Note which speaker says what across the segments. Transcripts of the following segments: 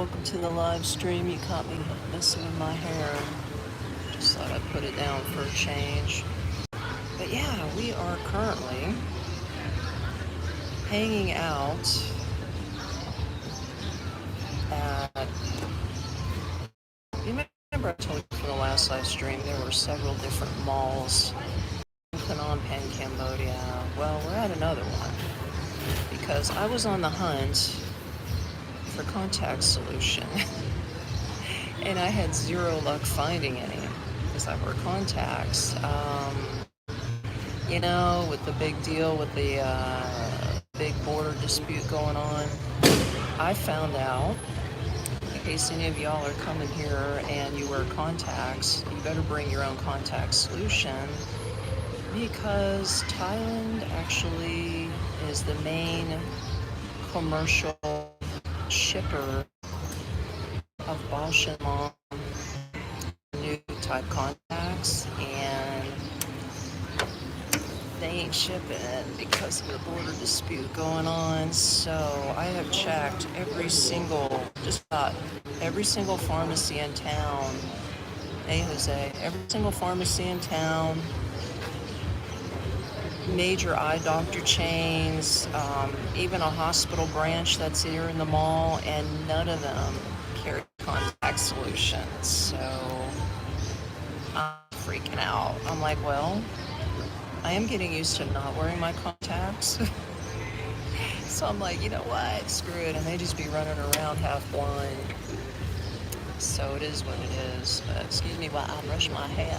Speaker 1: Welcome to the live stream. You caught me messing with my hair. Just thought I'd put it down for a change. But yeah, we are currently hanging out at... You remember I told you from the last live stream there were several different malls in Phnom Penh, Cambodia. Well, we're at another one because I was on the hunt for contact solution and I had zero luck finding any because I were contacts. With the big deal with the big border dispute going on, I found out, in case any of y'all are coming here and you wear contacts, you better bring your own contact solution because Thailand actually is the main commercial shipper of Bausch and Lomb new type contacts, and they ain't shipping it because of the border dispute going on. So I have checked just about every single pharmacy in town. Hey Jose, every single pharmacy in town, major eye doctor chains, even a hospital branch that's here in the mall, and none of them carry contact solutions. So I'm freaking out. I'm like, well, I am getting used to not wearing my contacts. So I'm like, you know what? Screw it. And they just be running around half blind. So it is what it is. Excuse me while I brush my hair.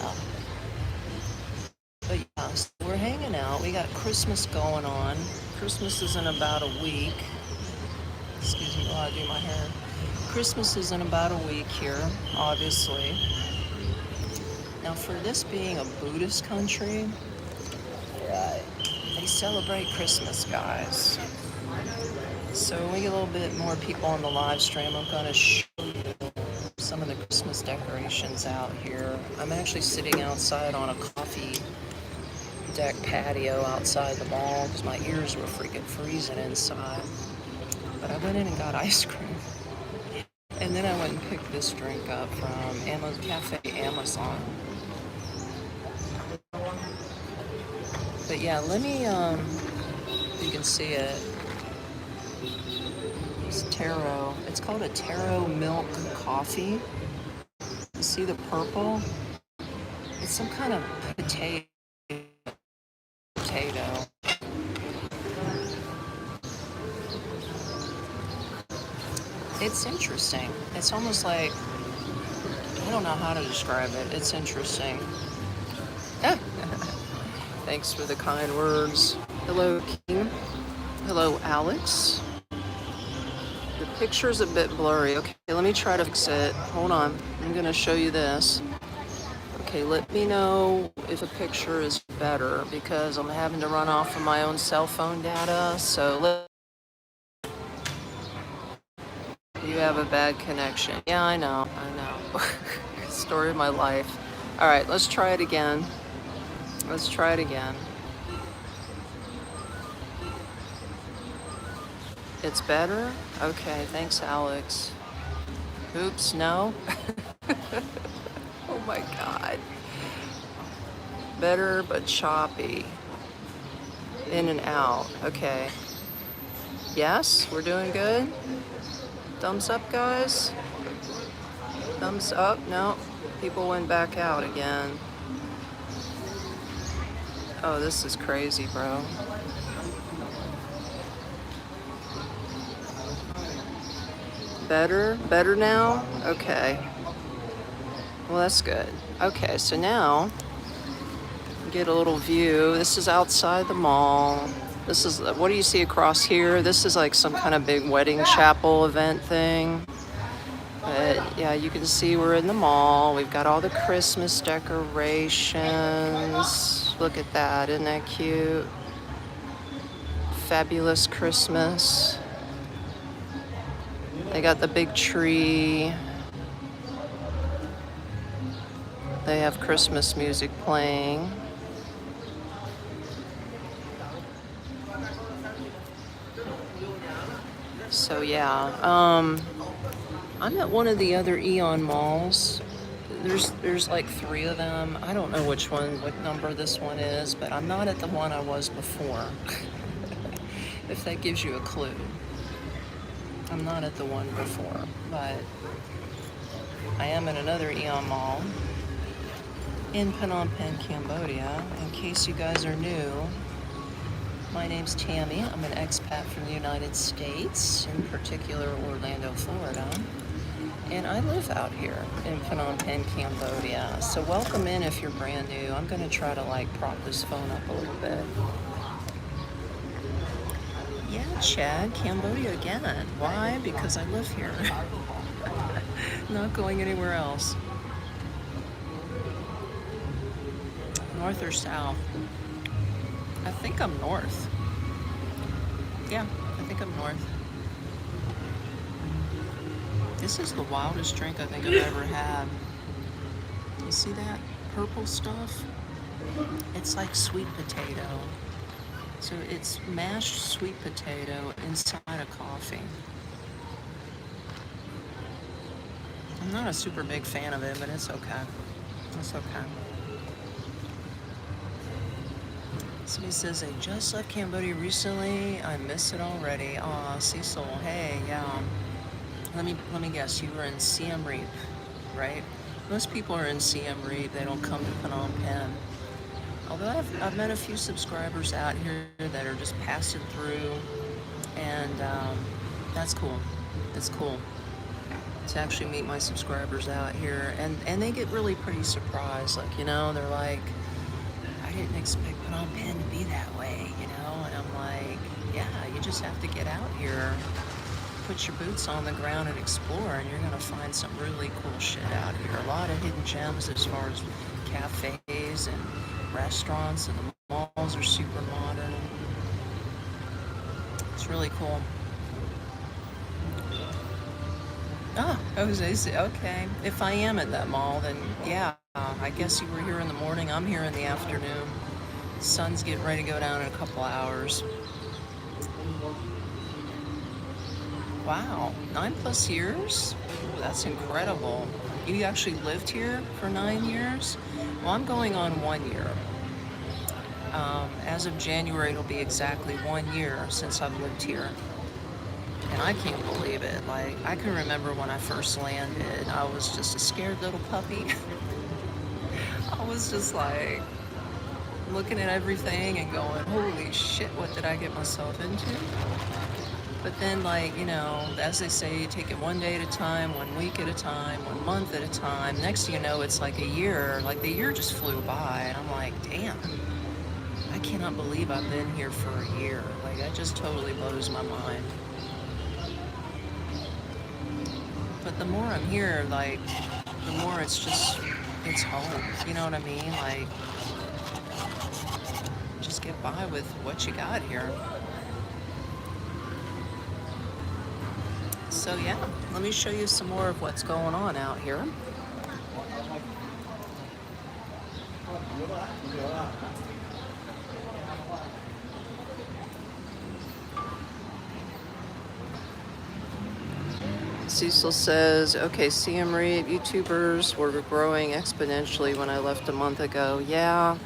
Speaker 1: But yeah, so we're hanging out. We got Christmas going on. Christmas is in about a week. Excuse me while I do my hair. Christmas is in about a week here, obviously. Now, for this being a Buddhist country, they celebrate Christmas, guys. So when we get a little bit more people on the live stream, I'm going to show you some of the Christmas decorations out here. I'm actually sitting outside on a coffee deck patio outside the mall because my ears were freaking freezing inside. But I went in and got ice cream. And then I went and picked this drink up from Cafe Amazon. But yeah, let me, you can see it. It's taro. It's called a taro milk coffee. You see the purple? It's some kind of potato. It's interesting. It's almost like, I don't know how to describe it. It's interesting. Thanks for the kind words. Hello, King. Hello, Alex. The picture's a bit blurry. Okay, let me try to fix it. Hold on. I'm going to show you this. Okay, let me know if the picture is better because I'm having to run off of my own cell phone data. So you have a bad connection. Yeah, I know. Story of my life. All right, let's try it again. It's better? Okay, thanks, Alex. Oops, no? Oh my God. Better, but choppy. In and out. Okay. Yes, we're doing good? Thumbs up, guys? Thumbs up? No. People went back out again. Oh, this is crazy, bro. Better now? Okay. Well, that's good. Okay, so now, get a little view. This is outside the mall. This is, what do you see across here? This is like some kind of big wedding chapel event thing. But yeah, you can see we're in the mall. We've got all the Christmas decorations. Look at that, isn't that cute? Fabulous Christmas. They got the big tree. They have Christmas music playing. So yeah, I'm at one of the other Eon malls. There's like 3 of them. I don't know which one, what number this one is, but I'm not at the one I was before. If that gives you a clue. I'm not at the one before, but I am at another Eon mall in Phnom Penh, Cambodia. In case you guys are new, my name's Tammy. I'm an expat from the United States, in particular Orlando, Florida. And I live out here in Phnom Penh, Cambodia. So welcome in if you're brand new. I'm gonna try to like prop this phone up a little bit. Yeah, Chad, Cambodia again. Why? Because I live here. Not going anywhere else. North or south? I think I'm north. Yeah, I think I'm north. This is the wildest drink I think I've ever had. You see that purple stuff? It's like sweet potato. So it's mashed sweet potato inside a coffee. I'm not a super big fan of it, but it's okay. It's okay. Somebody says they just left Cambodia recently. I miss it already. Aw, Cecil, hey, yeah. Let me guess, you were in Siem Reap, right? Most people are in Siem Reap. They don't come to Phnom Penh. Although I've met a few subscribers out here that are just passing through, and that's cool. It's cool to actually meet my subscribers out here, and they get really pretty surprised. Like, you know, they're like, I didn't expect Phnom Penh to be that way, you know? And I'm like, yeah, you just have to get out here, put your boots on the ground and explore, and you're gonna find some really cool shit out here. A lot of hidden gems as far as cafes and restaurants, and the malls are super modern. It's really cool. Ah, Jose, okay. If I am at that mall, then yeah, I guess you were here in the morning. I'm here in the afternoon. Sun's getting ready to go down in a couple hours. Wow, 9+ years? Ooh, that's incredible. You actually lived here for 9 years? Well, I'm going on 1 year. As of January, it'll be exactly 1 year since I've lived here. And I can't believe it. Like, I can remember when I first landed, I was just a scared little puppy. I was just like looking at everything and going, holy shit, what did I get myself into? But then, like, you know, as they say, take it one day at a time, 1 week at a time, 1 month at a time. Next thing you know, it's like a year. Like, the year just flew by, and I'm like, damn, I cannot believe I've been here for a year. Like, that just totally blows my mind. But the more I'm here, like, the more it's home. You know what I mean? Like, just get by with what you got here. So yeah, let me show you some more of what's going on out here. Cecil says, okay, Siem Reap YouTubers were growing exponentially when I left a month ago. Yeah,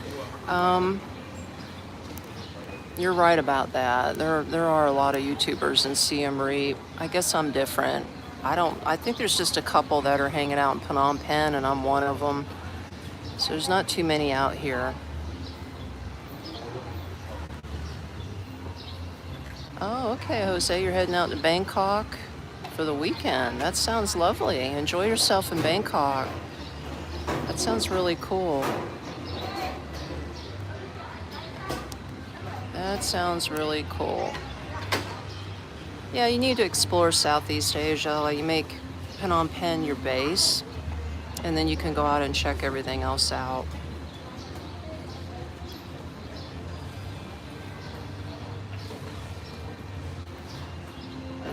Speaker 1: you're right about that. There are a lot of YouTubers in Siem Reap. I guess I'm different. I think there's just a couple that are hanging out in Phnom Penh, and I'm one of them. So there's not too many out here. Oh, okay, Jose, you're heading out to Bangkok for the weekend. That sounds lovely. Enjoy yourself in Bangkok. That sounds really cool. That sounds really cool. Yeah, you need to explore Southeast Asia. Like, you make Phnom Penh your base, and then you can go out and check everything else out.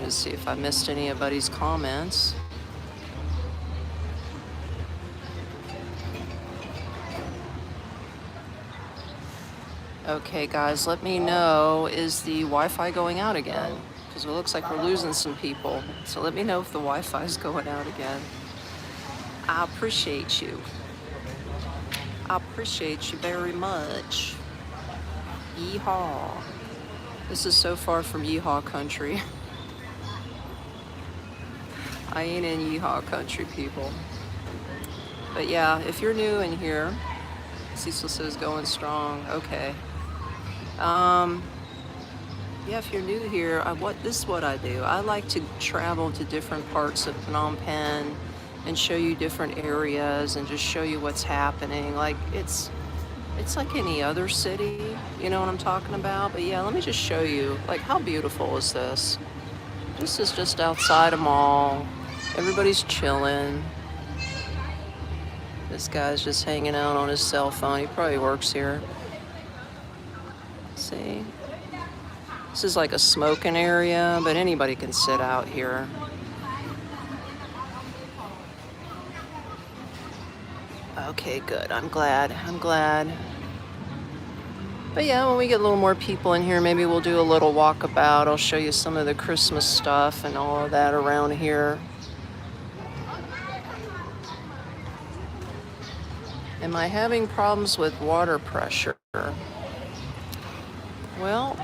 Speaker 1: Let's see if I missed anybody's comments. Okay, guys, let me know, is the Wi-Fi going out again? Because because it looks like we're losing some people. So let me know if the Wi-Fi is going out again. I appreciate you. I appreciate you very much. Yeehaw. This is so far from yeehaw country. I ain't in yeehaw country, people. But yeah, if you're new in here, Cecil says going strong. Okay. Yeah, if you're new here, this is what I do. I like to travel to different parts of Phnom Penh and show you different areas and just show you what's happening. Like it's like any other city, you know what I'm talking about? But yeah, let me just show you, like, how beautiful is this? This is just outside a mall. Everybody's chilling. This guy's just hanging out on his cell phone. He probably works here. See? This is like a smoking area, but anybody can sit out here. Okay, good. I'm glad. But yeah, when we get a little more people in here, maybe we'll do a little walkabout. I'll show you some of the Christmas stuff and all of that around here. Am I having problems with water pressure? Well,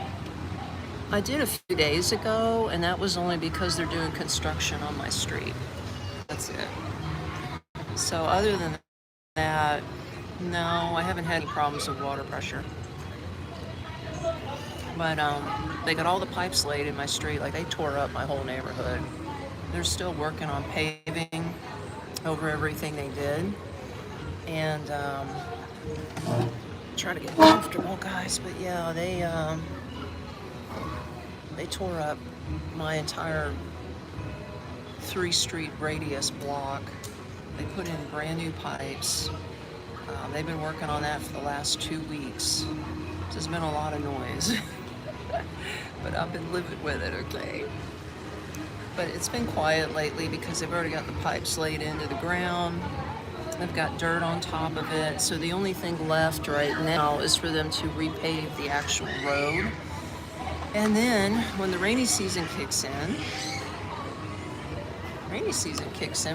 Speaker 1: I did a few days ago, and that was only because they're doing construction on my street. That's it. So other than that, no, I haven't had any problems with water pressure. But they got all the pipes laid in my street. Like, they tore up my whole neighborhood. They're still working on paving over everything they did. And try to get comfortable, guys. But yeah, they tore up my entire 3-street radius block. They put in brand new pipes. They've been working on that for the last 2 weeks. There's been a lot of noise. But I've been living with it, okay? But it's been quiet lately because they've already got the pipes laid into the ground. They've got dirt on top of it. So the only thing left right now is for them to repave the actual road. And then when the rainy season kicks in,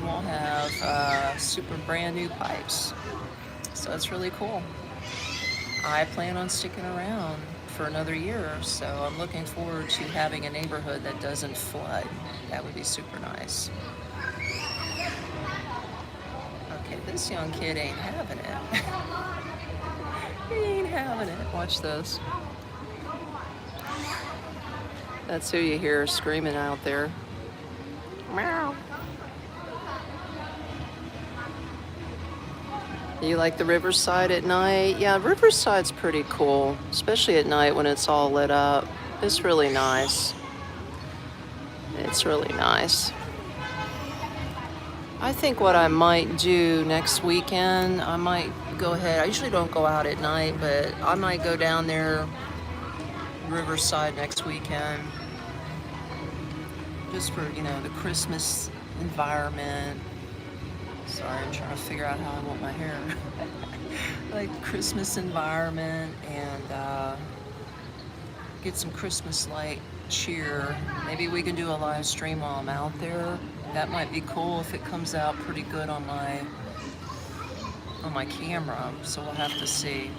Speaker 1: we'll have super brand new pipes. So it's really cool. I plan on sticking around for another year, so I'm looking forward to having a neighborhood that doesn't flood. That would be super nice. Okay, this young kid ain't having it. He ain't having it. Watch this. That's who you hear screaming out there. Meow. You like the riverside at night? Yeah, riverside's pretty cool, especially at night when it's all lit up. It's really nice. It's really nice. I think what I might do next weekend, I might go ahead. I usually don't go out at night, but I might go down there, riverside next weekend, just for, the Christmas environment. Sorry, I'm trying to figure out how I want my hair. Like Christmas environment and get some Christmas light cheer. Maybe we can do a live stream while I'm out there. That might be cool if it comes out pretty good on my camera. So we'll have to see.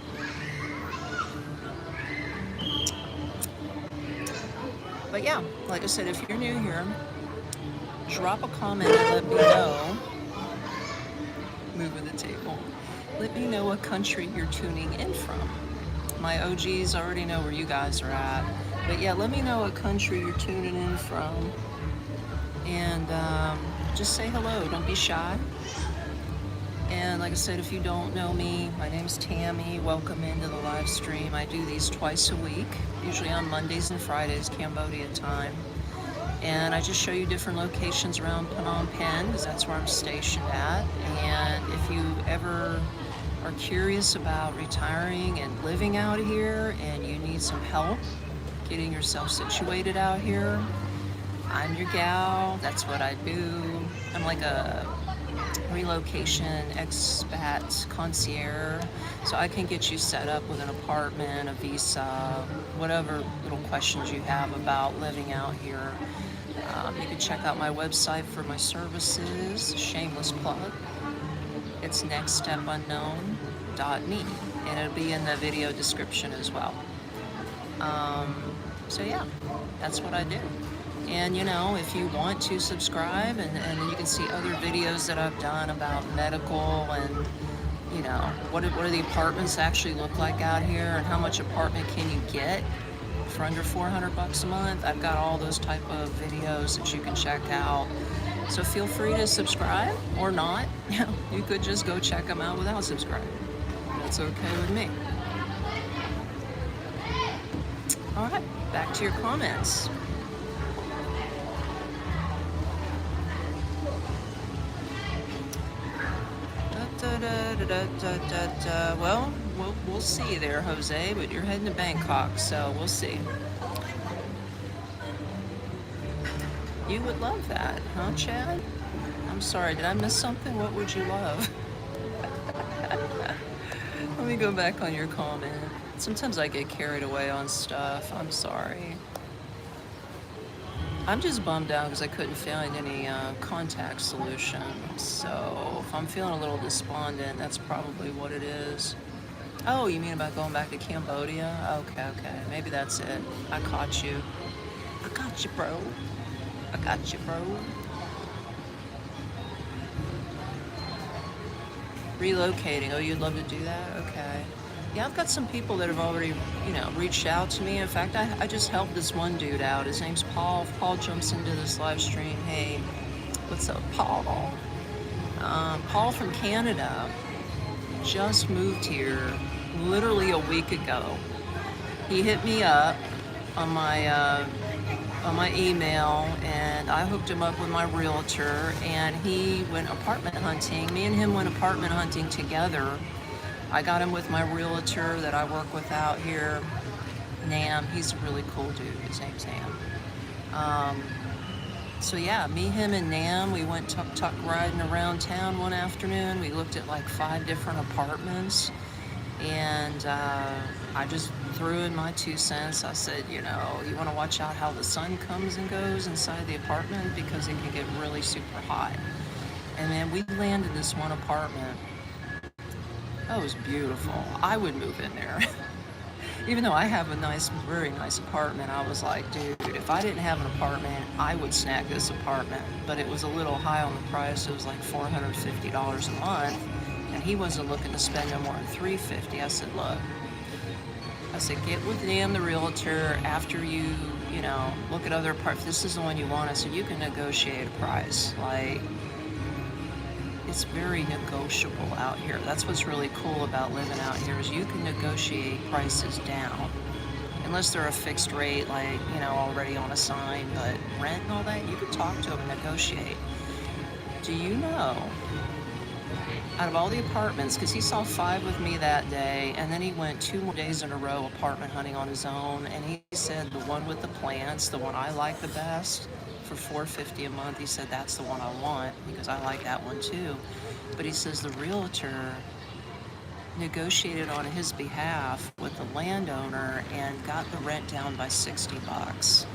Speaker 1: But yeah, like I said, if you're new here, drop a comment and let me know. Moving the table. Let me know what country you're tuning in from. My OGs already know where you guys are at. But yeah, let me know what country you're tuning in from. And just say hello. Don't be shy. And like I said, if you don't know me, my name's Tammy. Welcome into the live stream. I do these twice a week, usually on Mondays and Fridays, Cambodia time. And I just show you different locations around Phnom Penh, because that's where I'm stationed at. And if you ever are curious about retiring and living out here and you need some help getting yourself situated out here, I'm your gal. That's what I do. I'm like a Relocation, expat, concierge. So I can get you set up with an apartment, a visa, whatever little questions you have about living out here. You can check out my website for my services, shameless plug. It's nextstepunknown.me, and it'll be in the video description as well. So yeah, that's what I do. And if you want to subscribe, and you can see other videos that I've done about medical and what do the apartments actually look like out here, and how much apartment can you get for under $400 a month. I've got all those type of videos that you can check out. So feel free to subscribe or not. You could just go check them out without subscribing. That's okay with me. All right, back to your comments. Well, we'll see there, Jose, but you're heading to Bangkok, so we'll see. You would love that, huh, Chad? I'm sorry, did I miss something? What would you love? Let me go back on your comment. Sometimes I get carried away on stuff. I'm sorry. I'm just bummed out because I couldn't find any contact solution. So if I'm feeling a little despondent, that's probably what it is. Oh, you mean about going back to Cambodia? Okay. Maybe that's it. I caught you. I got you, bro. Relocating. Oh, you'd love to do that? Okay. Yeah, I've got some people that have already, reached out to me. In fact, I just helped this one dude out. His name's Paul. If Paul jumps into this live stream, hey, what's up, Paul? Paul from Canada just moved here literally a week ago. He hit me up on my email, and I hooked him up with my realtor, and he went apartment hunting. Me and him went apartment hunting together. I got him with my realtor that I work with out here, Nam. He's a really cool dude. His name's Nam. So yeah, me, him, and Nam, we went tuk-tuk riding around town one afternoon. We looked at like 5 different apartments, and I just threw in my 2 cents. I said, you want to watch out how the sun comes and goes inside the apartment because it can get really super hot. And then we landed this one apartment. That was beautiful. I would move in there. Even though I have a very nice apartment, I was like, dude, if I didn't have an apartment, I would snag this apartment. But it was a little high on the price. It was like $450 a month, and he wasn't looking to spend no more than $350. I said, look, get with Nam, the realtor, after you, look at other apartments. This is the one you want. I said, you can negotiate a price. Like, it's very negotiable out here. That's what's really cool about living out here, is you can negotiate prices down. Unless they're a fixed rate, like, already on a sign, but rent and all that, you can talk to them and negotiate. Do you know, out of all the apartments, because he saw 5 with me that day, and then he went 2 more days in a row apartment hunting on his own, and he said the one with the plants, the one I like the best, for $450 a month, he said that's the one I want, because I like that one too. But he says the realtor negotiated on his behalf with the landowner and got the rent down by $60.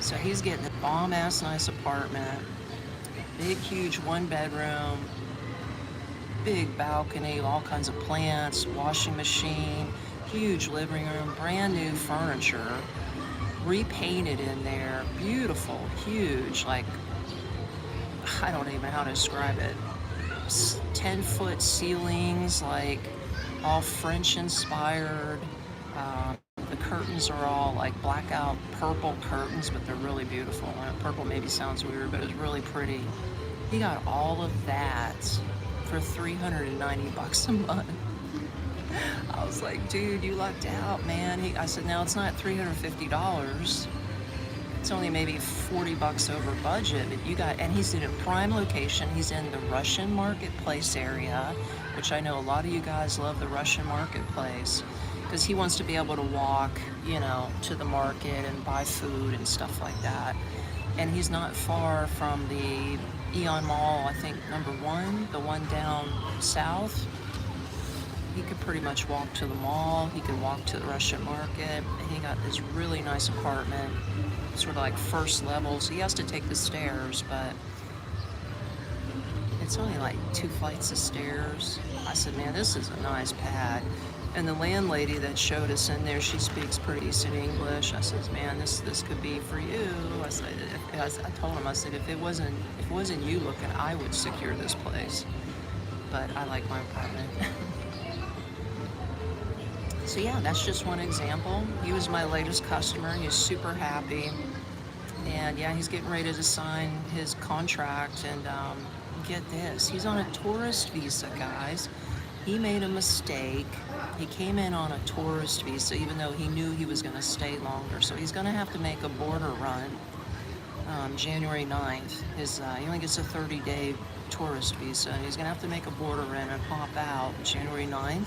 Speaker 1: So he's getting a bomb-ass nice apartment, big, huge 1-bedroom, big balcony, all kinds of plants, washing machine, huge living room, brand new furniture, repainted in there, beautiful, huge, like, I don't even know how to describe it, 10-foot ceilings, like, all French inspired. The curtains are all like blackout purple curtains, but they're really beautiful. Purple maybe sounds weird, but it's really pretty. He got all of that for $390 a month. I was like, dude, you lucked out, man. I said, now it's not $350. It's only maybe $40 over budget, but and he's in a prime location. He's in the Russian marketplace area, which I know a lot of you guys love the Russian marketplace, because he wants to be able to walk, to the market and buy food and stuff like that. And he's not far from the Eon Mall, I think #1, the one down south. He could pretty much walk to the mall. He could walk to the Russian market. And he got this really nice apartment, sort of like first level. So he has to take the stairs, but it's only like 2 flights of stairs. I said, man, this is a nice pad. And the landlady that showed us in there, she speaks pretty decent English. I says, man, this could be for you. I said, I told him, I said, if it wasn't you looking, I would secure this place. But I like my apartment. So yeah, that's just one example. He was my latest customer. He's super happy. And yeah, he's getting ready to sign his contract. And get this, he's on a tourist visa, guys. He made a mistake. He came in on a tourist visa, even though he knew he was going to stay longer. So he's going to have to make a border run January 9th. He only gets a 30-day tourist visa, and he's going to have to make a border run and hop out January 9th.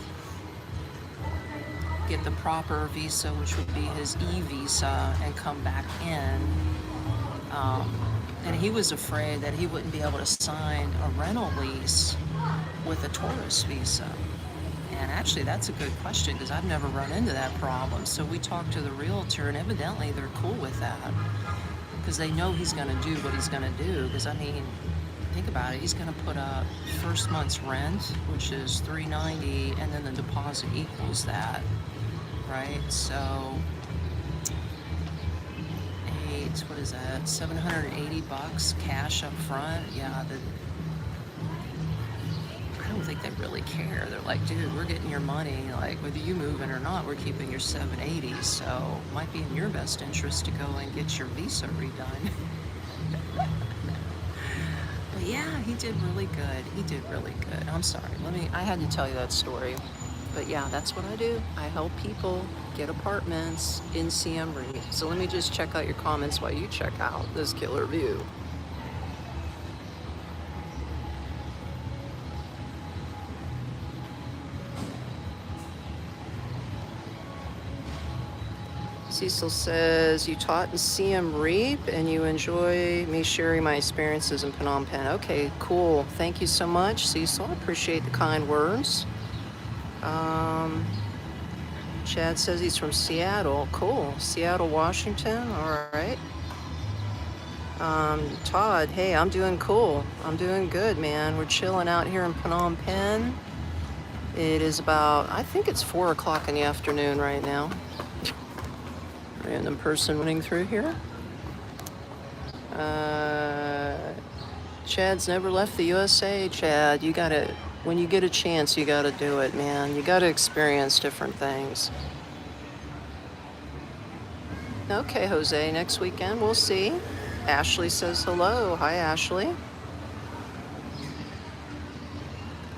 Speaker 1: Get the proper visa, which would be his e-visa, and come back in. And he was afraid that he wouldn't be able to sign a rental lease with a tourist visa. And actually, that's a good question because I've never run into that problem. So we talked to the realtor, and evidently they're cool with that because they know he's going to do what he's going to do. Because I mean, think about it. He's going to put up first month's rent, which is $390, and then the deposit equals that, right? So what is that? $780 cash up front. Yeah, I don't think they really care. They're like, dude, we're getting your money. Like, whether you move in or not, we're keeping your $780. So it might be in your best interest to go and get your visa redone. But yeah, he did really good. He did really good. I'm sorry. I had to tell you that story. But yeah, that's what I do. I help people get apartments in Siem Reap. So let me just check out your comments while you check out this killer view. Cecil says, you taught in Siem Reap and you enjoy me sharing my experiences in Phnom Penh. Okay, cool. Thank you so much, Cecil. I appreciate the kind words. Chad says he's from Seattle. Cool. Seattle, Washington. All right. Todd, hey, I'm doing cool. I'm doing good, man. We're chilling out here in Phnom Penh. It is about, I think it's 4 o'clock in the afternoon right now. Random person running through here. Chad's never left the USA. Chad, you gotta, when you get a chance, you gotta do it, man. You gotta experience different things. Okay, Jose, next weekend, we'll see. Ashley says hello. Hi, Ashley.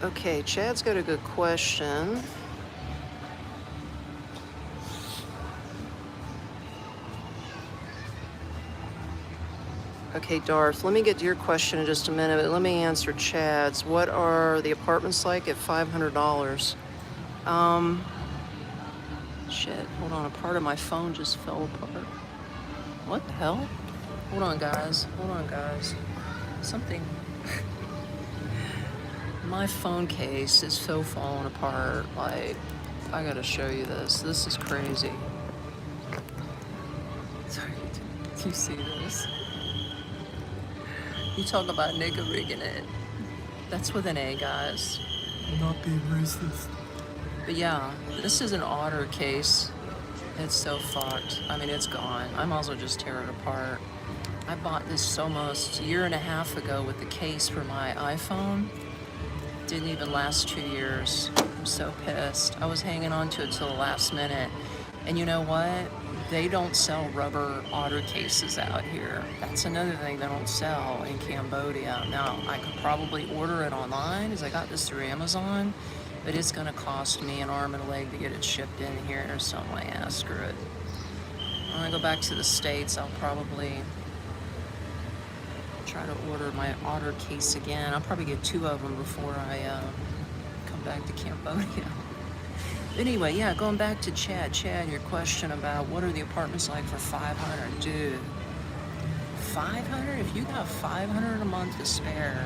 Speaker 1: Okay, Chad's got a good question. Okay, Darth, let me get to your question in just a minute, but let me answer Chad's. What are the apartments like at $500? Shit, hold on, a part of my phone just fell apart. What the hell? Hold on, guys. Something. My phone case is so falling apart. Like, I gotta show you this. This is crazy. Sorry, do you see this? You talk about nigga rigging it. That's with an A, guys. I'm not being racist. But yeah, this is an otter case. It's so fucked. I mean, it's gone. I might as well just tear it apart. I bought this almost a year and a half ago with the case for my iPhone. Didn't even last 2 years. I'm so pissed. I was hanging on to it till the last minute. And you know what? They don't sell rubber otter cases out here. That's another thing they don't sell in Cambodia. Now, I could probably order it online because I got this through Amazon, but it's gonna cost me an arm and a leg to get it shipped in here, so I'm like, ah, screw it. When I go back to the States, I'll probably try to order my otter case again. I'll probably get 2 of them before I come back to Cambodia. Anyway, yeah, going back to Chad. Chad, your question about what are the apartments like for $500? Dude, 500, if you got 500 a month to spare,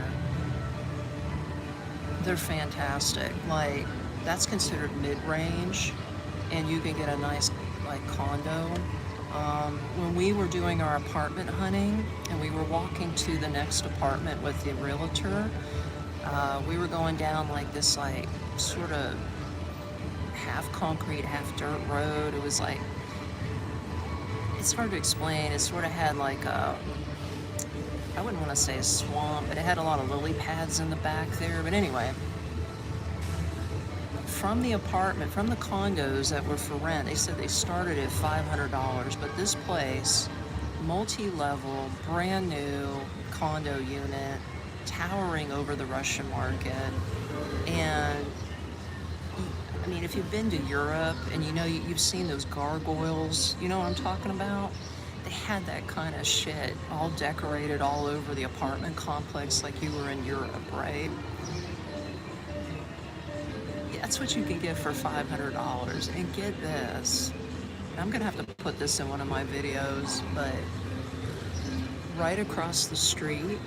Speaker 1: they're fantastic. Like, that's considered mid-range, and you can get a nice, like, condo. When we were doing our apartment hunting and we were walking to the next apartment with the realtor, we were going down like this, like, sort of half concrete, half dirt road. It was like, it's hard to explain. It sort of had like a, I wouldn't want to say a swamp, but it had a lot of lily pads in the back there. But anyway, from the apartment, from the condos that were for rent, they said they started at $500, but this place, multi-level, brand new condo unit, towering over the Russian market. And I mean, if you've been to Europe and you know, you've seen those gargoyles, you know what I'm talking about? They had that kind of shit all decorated all over the apartment complex like you were in Europe, right? That's what you can get for $500. And get this, I'm gonna have to put this in one of my videos, but right across the street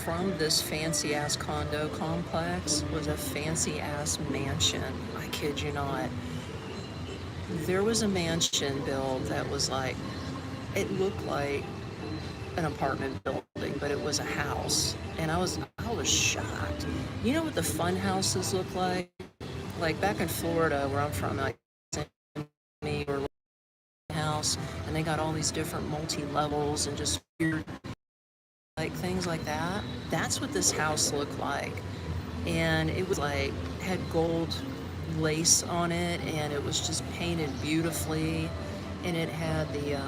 Speaker 1: from this fancy ass condo complex was a fancy ass mansion. I kid you not. There was a mansion built that was like, it looked like an apartment building, but it was a house. And I was shocked. You know what the fun houses look like? Like back in Florida where I'm from, like or house, and they got all these different multi-levels and just weird like things like that. That's what this house looked like. And it was like, had gold lace on it, and it was just painted beautifully, and it had the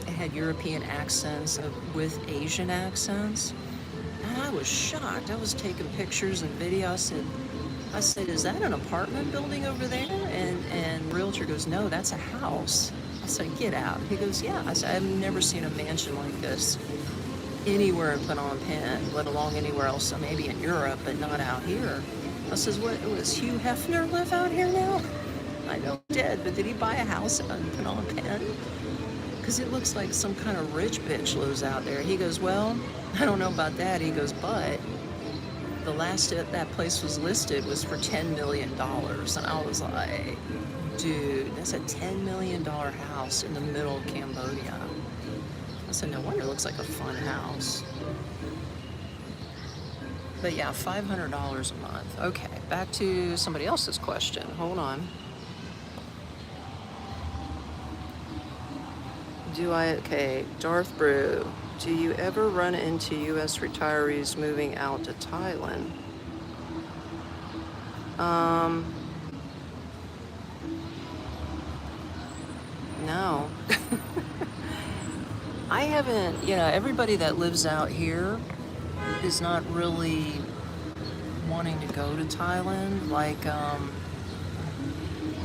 Speaker 1: it had European accents with Asian accents. And I was shocked. I was taking pictures and video. I said, is that an apartment building over there? And realtor goes, no, that's a house. I said, get out. He goes, yeah. I said, I've never seen a mansion like this anywhere in Phnom Penh, let alone anywhere else, so maybe in Europe, but not out here. I says, what, was Hugh Hefner live out here now? I know he did, but did he buy a house in Phnom Penh? Because it looks like some kind of rich bitch lives out there. He goes, well, I don't know about that. He goes, but the last that place was listed was for $10 million. And I was like, dude, that's a $10 million house in the middle of Cambodia. I said, no wonder it looks like a fun house. But yeah, $500 a month. Okay, back to somebody else's question. Hold on. Okay, Darth Brew. Do you ever run into U.S. retirees moving out to Thailand? No. I haven't, everybody that lives out here is not really wanting to go to Thailand. Like, I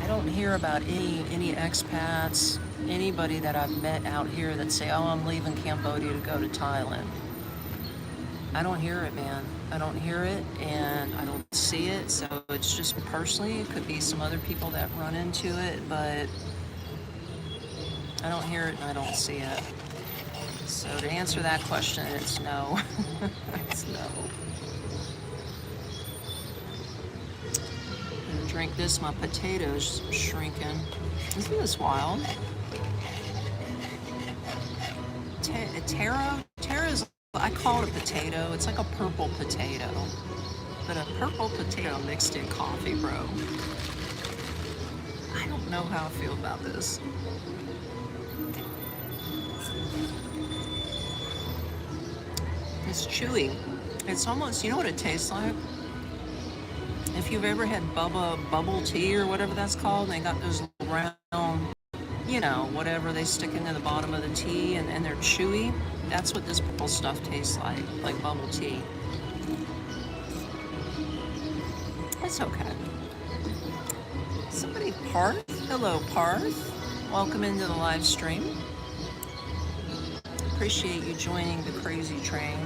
Speaker 1: don't hear about any expats, anybody that I've met out here that say, oh, I'm leaving Cambodia to go to Thailand. I don't hear it, man. I don't hear it, and I don't see it. So it's just personally, it could be some other people that run into it, but I don't hear it and I don't see it. So to answer that question, it's no. It's no. I'm gonna drink this, my potatoes shrinking. Isn't this wild? Tara is, I call it a potato. It's like a purple potato. But a purple potato mixed in coffee, bro. I don't know how I feel about this. It's chewy. It's almost, you know what it tastes like? If you've ever had bubble tea or whatever that's called, they got those round, whatever they stick into the bottom of the tea, and they're chewy. That's what this purple stuff tastes like bubble tea. It's okay. Somebody, Parth? Hello, Parth. Welcome into the live stream. Appreciate you joining the crazy train.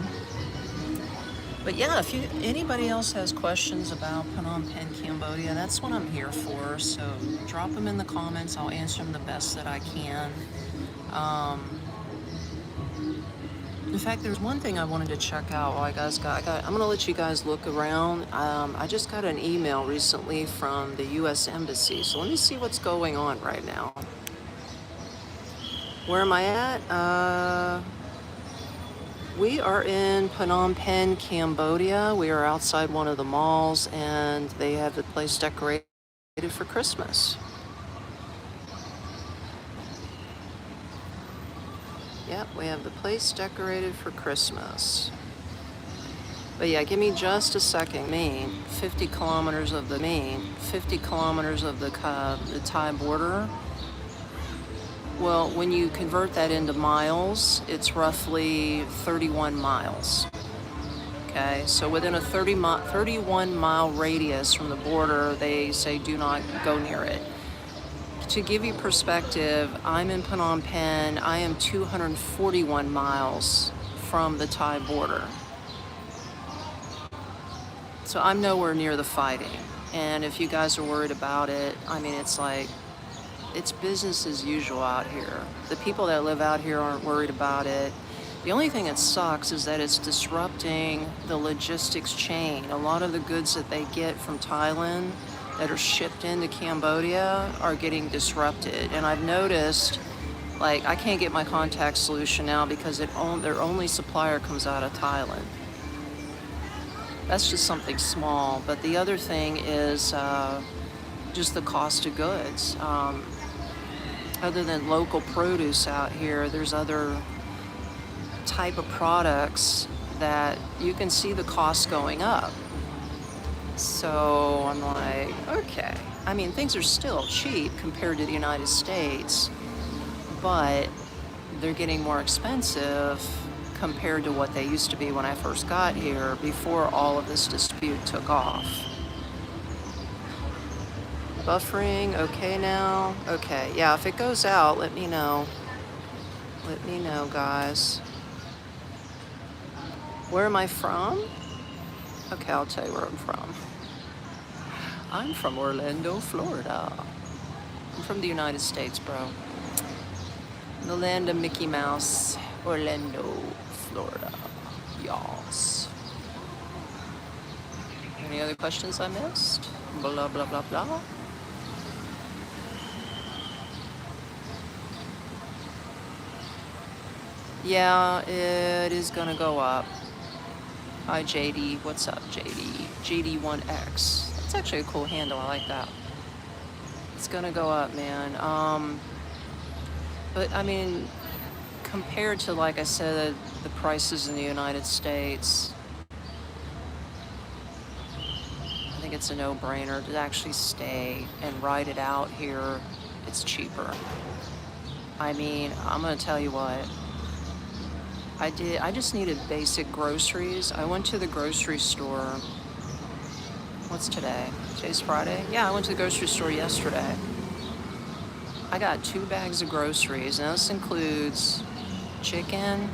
Speaker 1: But yeah, if anybody else has questions about Phnom Penh, Cambodia, that's what I'm here for. So drop them in the comments. I'll answer them the best that I can. In fact, there's one thing I wanted to check out while I'm gonna let you guys look around. I just got an email recently from the U.S. Embassy, so let me see what's going on right now. Where am I at? We are in Phnom Penh, Cambodia. We are outside one of the malls, and they have the place decorated for Christmas. Yep, we have the place decorated for Christmas. But yeah, give me just a second. 50 kilometers of the Thai border. Well, when you convert that into miles, it's roughly 31 miles. Okay, so within a 31 mile radius from the border, they say do not go near it. To give you perspective, I'm in Phnom Penh. I am 241 miles from the Thai border. So I'm nowhere near the fighting. And if you guys are worried about it, I mean, it's business as usual out here. The people that live out here aren't worried about it. The only thing that sucks is that it's disrupting the logistics chain. A lot of the goods that they get from Thailand that are shipped into Cambodia are getting disrupted. And I've noticed, like, I can't get my contact solution now because their only supplier comes out of Thailand. That's just something small. But the other thing is just the cost of goods. Other than local produce out here, there's other type of products that you can see the cost going up. So I'm like, okay. I mean, things are still cheap compared to the United States, but they're getting more expensive compared to what they used to be when I first got here before all of this dispute took off. Buffering, okay now? Okay, yeah, if it goes out, let me know. Let me know, guys. Where am I from? Okay, I'll tell you where I'm from. I'm from Orlando, Florida. I'm from the United States, bro. The land of Mickey Mouse, Orlando, Florida. Yas. Any other questions I missed? Blah, blah, blah, blah. Yeah, it is gonna go up. Hi, JD. What's up, JD? JD1X. That's actually a cool handle. I like that. It's gonna go up, man. But I mean, compared to, like I said, the prices in the United States, I think it's a no-brainer to actually stay and ride it out here. It's cheaper. I mean, I'm gonna tell you what. I just needed basic groceries. I went to the grocery store. What's today? Today's Friday? Yeah, I went to the grocery store yesterday. I got 2 bags of groceries. Now this includes chicken,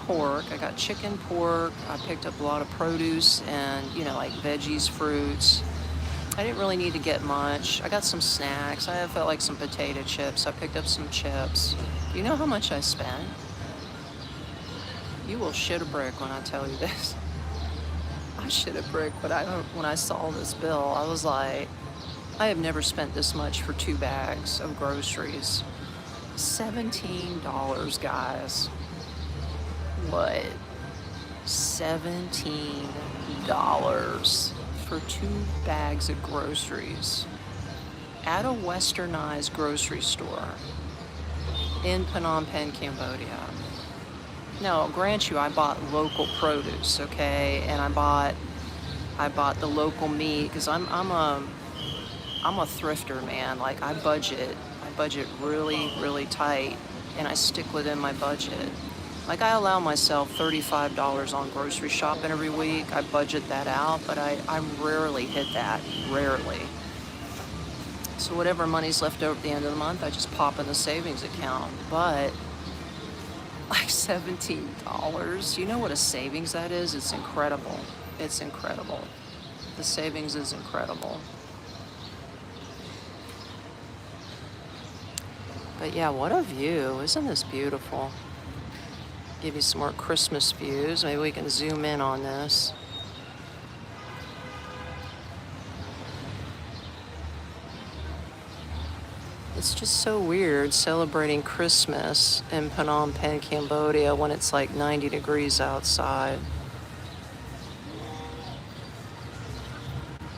Speaker 1: pork. I got chicken, pork. I picked up a lot of produce and, like veggies, fruits. I didn't really need to get much. I got some snacks. I felt like some potato chips. I picked up some chips. Do you know how much I spent? You will shit a brick when I tell you this. I shit a brick when I saw this bill. I was like, I have never spent this much for 2 bags of groceries. $17, guys. What? $17 for 2 bags of groceries at a westernized grocery store in Phnom Penh, Cambodia. Now, I'll grant you, I bought local produce, okay, and I bought the local meat because I'm a thrifter, man. Like I budget really, really tight, and I stick within my budget. Like I allow myself $35 on grocery shopping every week. I budget that out, but I rarely hit that, rarely. So whatever money's left over at the end of the month, I just pop in the savings account. But like $17, you know what a savings that is? It's incredible. It's incredible. The savings is incredible. But yeah, what a view. Isn't this beautiful? Give you some more Christmas views. Maybe we can zoom in on this. It's just so weird celebrating Christmas in Phnom Penh, Cambodia when it's like 90 degrees outside.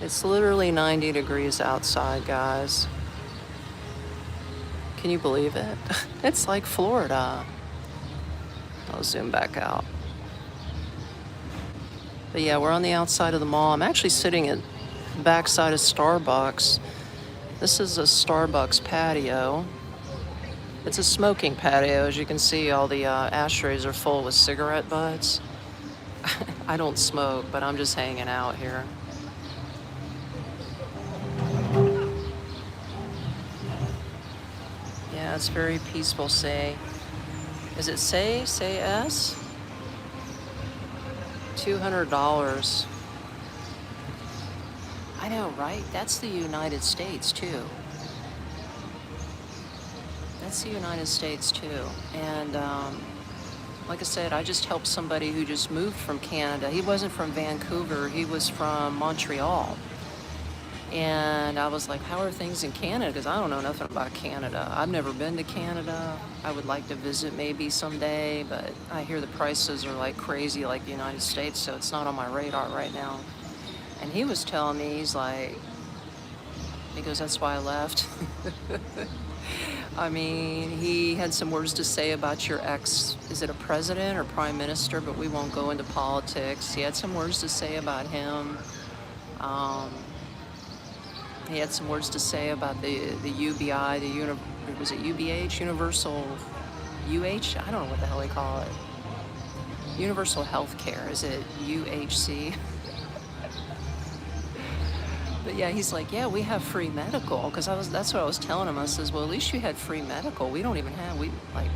Speaker 1: It's literally 90 degrees outside, guys. Can you believe it? It's like Florida. I'll zoom back out. But yeah, we're on the outside of the mall. I'm actually sitting at the backside of Starbucks. This is a Starbucks patio. It's a smoking patio. As you can see, all the ashtrays are full with cigarette butts. I don't smoke, but I'm just hanging out here. Yeah, it's very peaceful. Say, is it say S? $200. I know, right? That's the United States too. That's the United States too. And like I said, I just helped somebody who just moved from Canada. He wasn't from Vancouver, he was from Montreal. And I was like, how are things in Canada? Because I don't know nothing about Canada. I've never been to Canada. I would like to visit maybe someday, but I hear the prices are like crazy like the United States, so it's not on my radar right now. And he was telling me, he's like, he goes, that's why I left. I mean, he had some words to say about your ex, is it a president or prime minister? But we won't go into politics. He had some words to say about him. He had some words to say about the UBI, was it UBH, Universal, UH? I don't know what the hell they call it. Universal Health Care, is it UHC? But yeah, he's like, yeah, we have free medical, because that's what I was telling him. I says, well, at least you had free medical. We don't even have,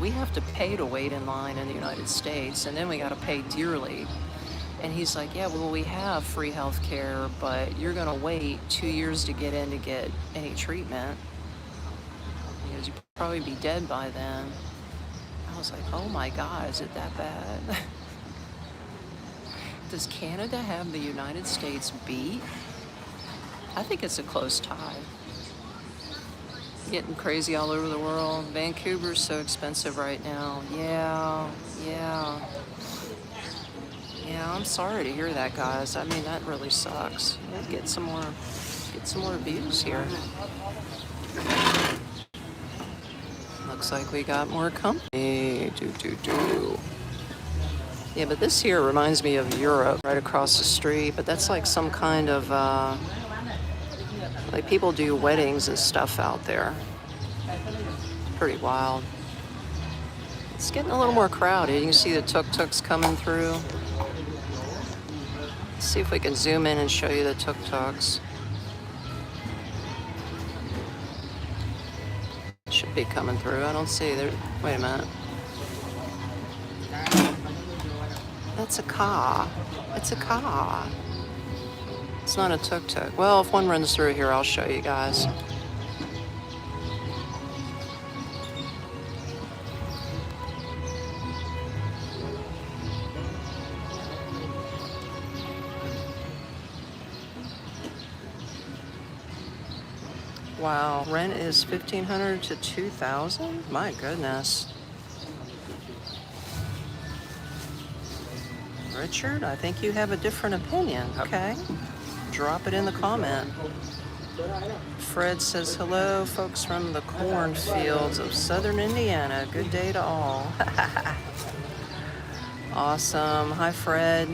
Speaker 1: we have to pay to wait in line in the United States, and then we got to pay dearly. And he's like, yeah, well, we have free health care, but you're going to wait 2 years to get in to get any treatment. He goes, you'd probably be dead by then. I was like, oh my God, is it that bad? Does Canada have the United States beat? I think it's a close tie. Getting crazy all over the world. Vancouver's so expensive right now. Yeah. Yeah, I'm sorry to hear that, guys. I mean, that really sucks. We'll get some more views here. Looks like we got more company. Yeah, but this here reminds me of Europe, right across the street. But that's like some kind of, like people do weddings and stuff out there. Pretty wild. It's getting a little more crowded. You can see the tuk-tuks coming through. Let's see if we can zoom in and show you the tuk-tuks. Should be coming through. I don't see there. Wait a minute. That's a car. It's a car. It's not a tuk-tuk. Well, if one runs through here, I'll show you guys. Wow, rent is $1,500 to $2,000? My goodness. Richard, I think you have a different opinion. Okay, drop it in the comment. Fred says, hello, folks from the cornfields of southern Indiana. Good day to all. Awesome. Hi, Fred.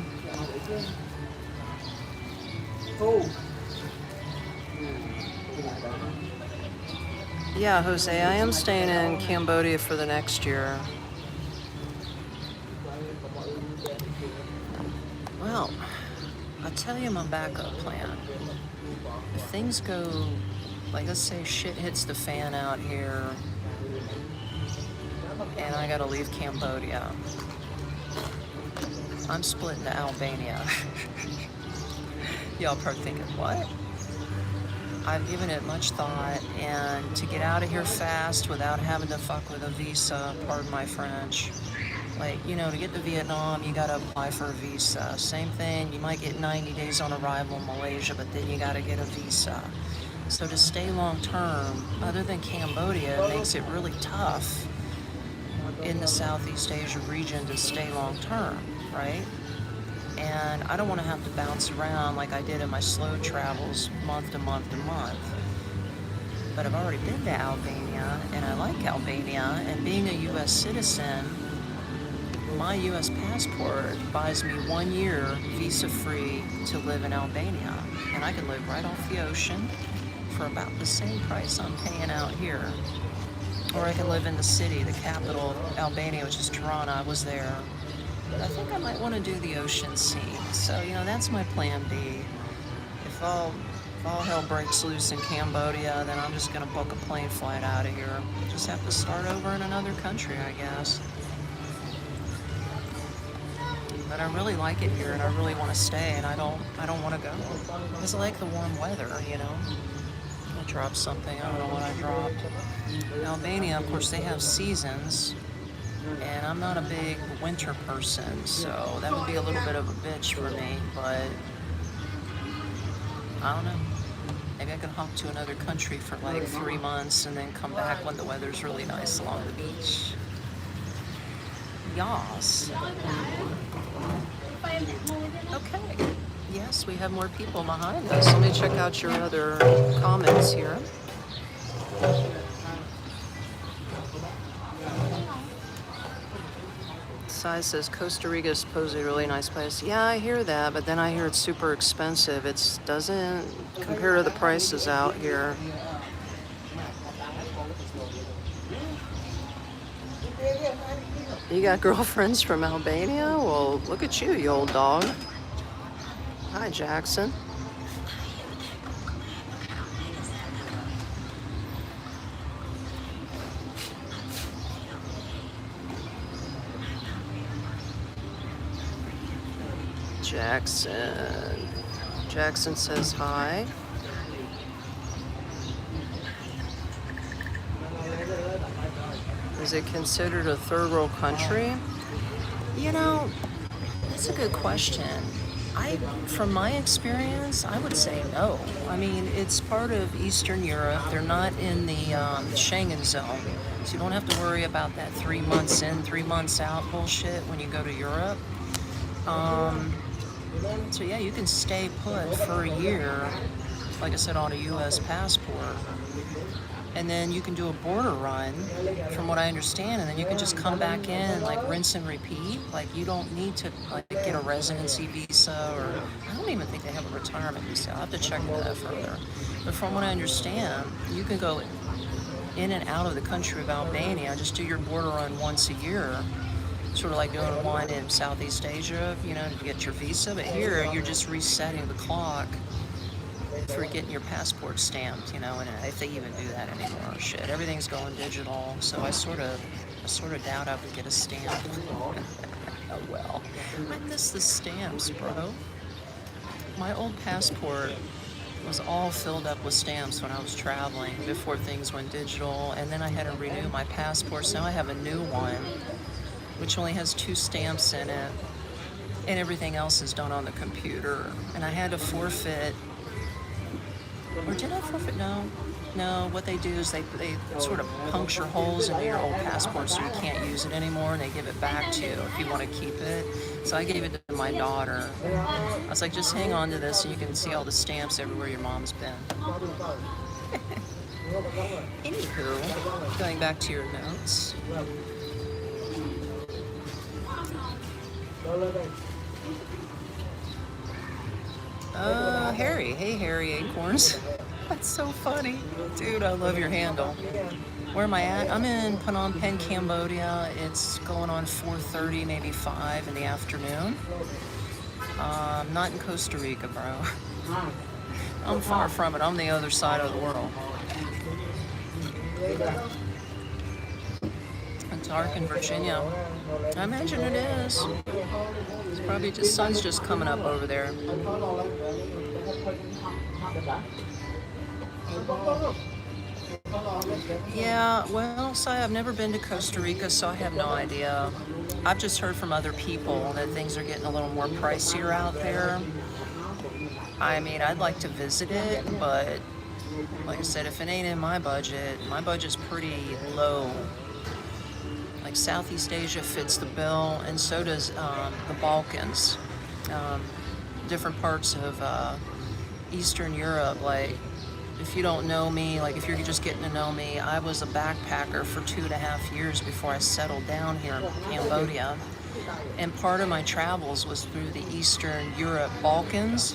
Speaker 1: Yeah, Jose, I am staying in Cambodia for the next year. Well, I'll tell you my backup plan. If things go, like let's say shit hits the fan out here and I gotta leave Cambodia, I'm splitting to Albania. Y'all probably thinking, what? I've given it much thought, and to get out of here fast without having to fuck with a visa, pardon my French, Like, to get to Vietnam, you got to apply for a visa. Same thing, you might get 90 days on arrival in Malaysia, but then you got to get a visa. So to stay long term, other than Cambodia, it makes it really tough in the Southeast Asia region to stay long term, right? And I don't want to have to bounce around like I did in my slow travels month to month to month. But I've already been to Albania, and I like Albania, and being a U.S. citizen, my U.S. passport buys me 1 year visa-free to live in Albania. And I can live right off the ocean for about the same price I'm paying out here. Or I can live in the city, the capital of Albania, which is Tirana. I was there. But I think I might want to do the ocean scene. So, that's my plan B. If all hell breaks loose in Cambodia, then I'm just going to book a plane flight out of here. Just have to start over in another country, I guess. But I really like it here, and I really want to stay, and I don't want to go. Because I like the warm weather, I dropped something. I don't know what I dropped. In Albania, of course, they have seasons, and I'm not a big winter person, so that would be a little bit of a bitch for me, but I don't know. Maybe I can hop to another country for like 3 months and then come back when the weather's really nice along the beach. Yas. Okay. Yes, we have more people behind us. Let me check out your other comments here. Sai says Costa Rica is supposedly a really nice place. Yeah, I hear that, but then I hear it's super expensive. It doesn't compare to the prices out here. You got girlfriends from Albania? Well, look at you, you old dog. Hi, Jackson. Jackson says hi. Is it considered a third world country? That's a good question. From my experience, I would say no. I mean, it's part of Eastern Europe. They're not in the Schengen zone. So you don't have to worry about that 3 months in, 3 months out bullshit when you go to Europe. So yeah, you can stay put for a year, like I said, on a U.S. passport. And then you can do a border run, from what I understand, and then you can just come back in, like rinse and repeat. Like you don't need to get a residency visa, or I don't even think they have a retirement visa. I'll have to check into that further. But from what I understand, you can go in and out of the country of Albania, just do your border run once a year, sort of like doing one in Southeast Asia, to get your visa. But here, you're just resetting the clock for getting your passport stamped, and if they even do that anymore. Shit, everything's going digital, so I sort of doubt I would get a stamp. Oh well, I miss the stamps, bro. My old passport was all filled up with stamps when I was traveling before things went digital, and then I had to renew my passport, so now I have a new one, which only has 2 stamps in it, and everything else is done on the computer, and I had to forfeit. Or did I forfeit? No, what they do is they sort of puncture holes into your old passport so you can't use it anymore, and they give it back to you if you want to keep it. So I gave it to my daughter. I was like, just hang on to this and you can see all the stamps everywhere your mom's been. Anywho, going back to your notes. Harry. Hey, Harry Acorns. That's so funny. Dude, I love your handle. Where am I at? I'm in Phnom Penh, Cambodia. It's going on 4:30, maybe 5 in the afternoon. Not in Costa Rica, bro. I'm far from it. I'm the other side of the world. It's dark in Virginia. I imagine it is. It's probably just sun's just coming up over there. Yeah, well, so I've never been to Costa Rica, so I have no idea. I've just heard from other people that things are getting a little more pricier out there. I mean, I'd like to visit it, but like I said, if it ain't in my budget's pretty low. Like Southeast Asia fits the bill, and so does the Balkans. Um, Different parts of Eastern Europe. Like, if you don't know me, like if you're just getting to know me, I was a backpacker for 2.5 years before I settled down here in Cambodia. And part of my travels was through the Eastern Europe Balkans.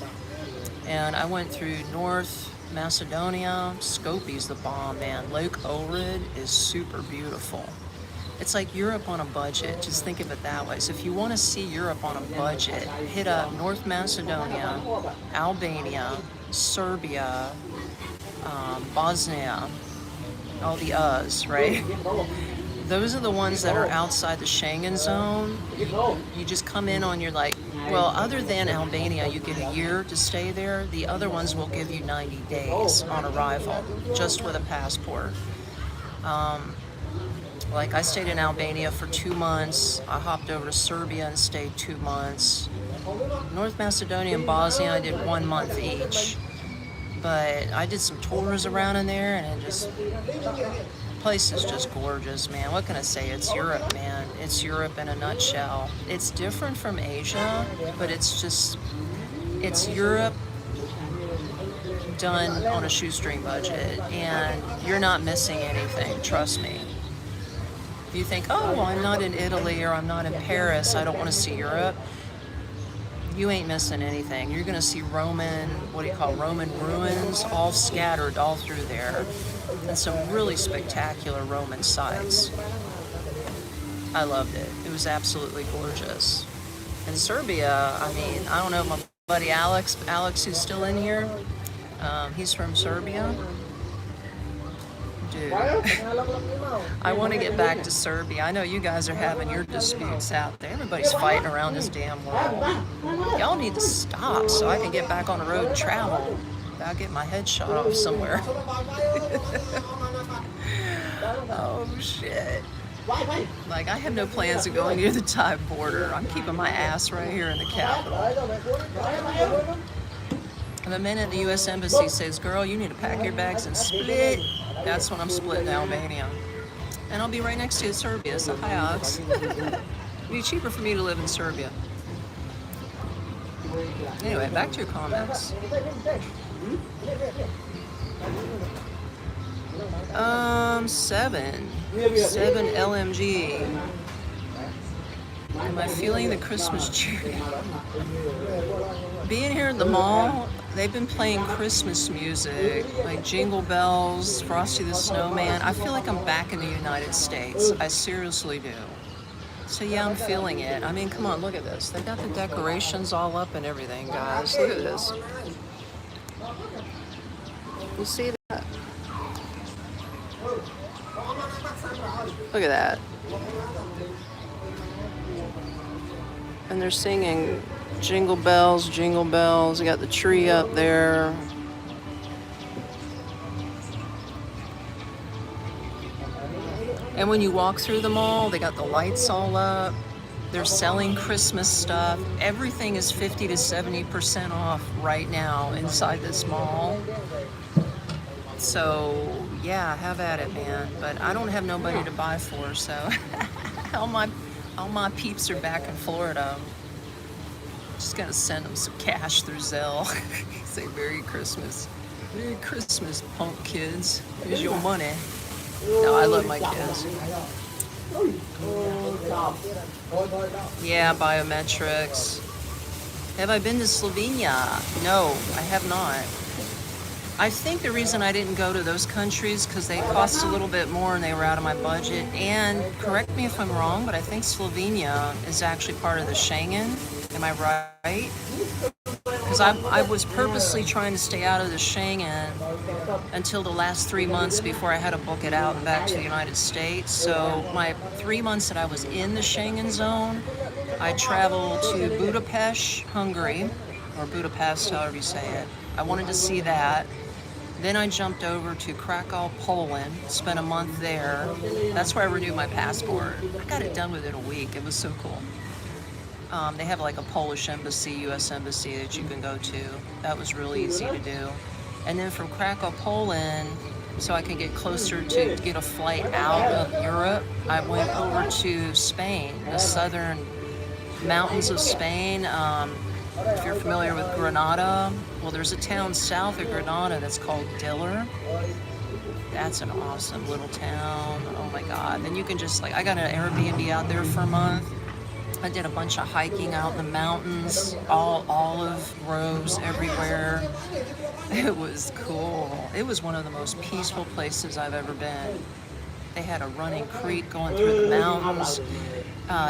Speaker 1: And I went through North Macedonia. Skopje's the bomb, man. Lake Ohrid is super beautiful. It's like Europe on a budget. Just think of it that way. So if you want to see Europe on a budget, hit up North Macedonia, Albania, Serbia, Bosnia, all the right? Those are the ones that are outside the Schengen zone. You just come in on your well, other than Albania, you get a year to stay there. The other ones will give you 90 days on arrival, just with a passport. Like I stayed in Albania for 2 months. I hopped over to Serbia and stayed 2 months. North Macedonia and Bosnia, I did 1 month each. But I did some tours around in there, and the place is just gorgeous, man. What can I say? It's Europe, man. It's Europe in a nutshell. It's different from Asia, but it's Europe done on a shoestring budget, and you're not missing anything, trust me. If you think, oh, well, I'm not in Italy or I'm not in Paris, I don't want to see Europe, you ain't missing anything. You're going to see Roman ruins all scattered all through there, and some really spectacular Roman sites. I loved it. It was absolutely gorgeous. And Serbia, I mean, I don't know, my buddy Alex who's still in here, he's from Serbia. Dude, I want to get back to Serbia. I know you guys are having your disputes out there. Everybody's fighting around this damn wall. Y'all need to stop so I can get back on the road and travel without getting my head shot off somewhere. Oh, shit. Like, I have no plans of going near the Thai border. I'm keeping my ass right here in the capital. And the minute the U.S. Embassy says, girl, you need to pack your bags and split, that's when I'm splitting Albania. And I'll be right next to Serbia, so hi, Ox. It'd be cheaper for me to live in Serbia. Anyway, back to your comments. 7 LMG. Am I feeling the Christmas cheer? Being here at the mall, they've been playing Christmas music, like Jingle Bells, Frosty the Snowman. I feel like I'm back in the United States. I seriously do. So yeah, I'm feeling it. I mean, come on, look at this. They got the decorations all up and everything, guys. Look at this. You see that? Look at that. And they're singing Jingle Bells, Jingle Bells. They got the tree up there. And when you walk through the mall, they got the lights all up. They're selling Christmas stuff. Everything is 50 to 70% off right now inside this mall. So yeah, have at it, man. But I don't have nobody to buy for, so all my peeps are back in Florida. Just gonna send them some cash through Zelle. Say Merry Christmas. Merry Christmas, punk kids. Here's your money. No, I love my kids. Yeah, biometrics. Have I been to Slovenia? No, I have not. I think the reason I didn't go to those countries because they cost a little bit more and they were out of my budget. And correct me if I'm wrong, but I think Slovenia is actually part of the Schengen. Am I right? Because I was purposely trying to stay out of the Schengen until the last 3 months before I had to book it out and back to the United States. So my 3 months that I was in the Schengen zone, I traveled to Budapest, Hungary, or Budapest, however you say it. I wanted to see that. Then I jumped over to Krakow, Poland, spent a month there. That's where I renewed my passport. I got it done within a week. It was so cool. They have like a Polish embassy, U.S. embassy that you can go to. That was really easy to do. And then from Krakow, Poland, so I can get closer to get a flight out of Europe, I went over to Spain, the southern mountains of Spain. If you're familiar with Granada, well, there's a town south of Granada that's called Diller. That's an awesome little town. Oh my God. Then you can just I got an Airbnb out there for a month. I did a bunch of hiking out in the mountains, all olive groves everywhere. It was cool. It was one of the most peaceful places I've ever been. They had a running creek going through the mountains.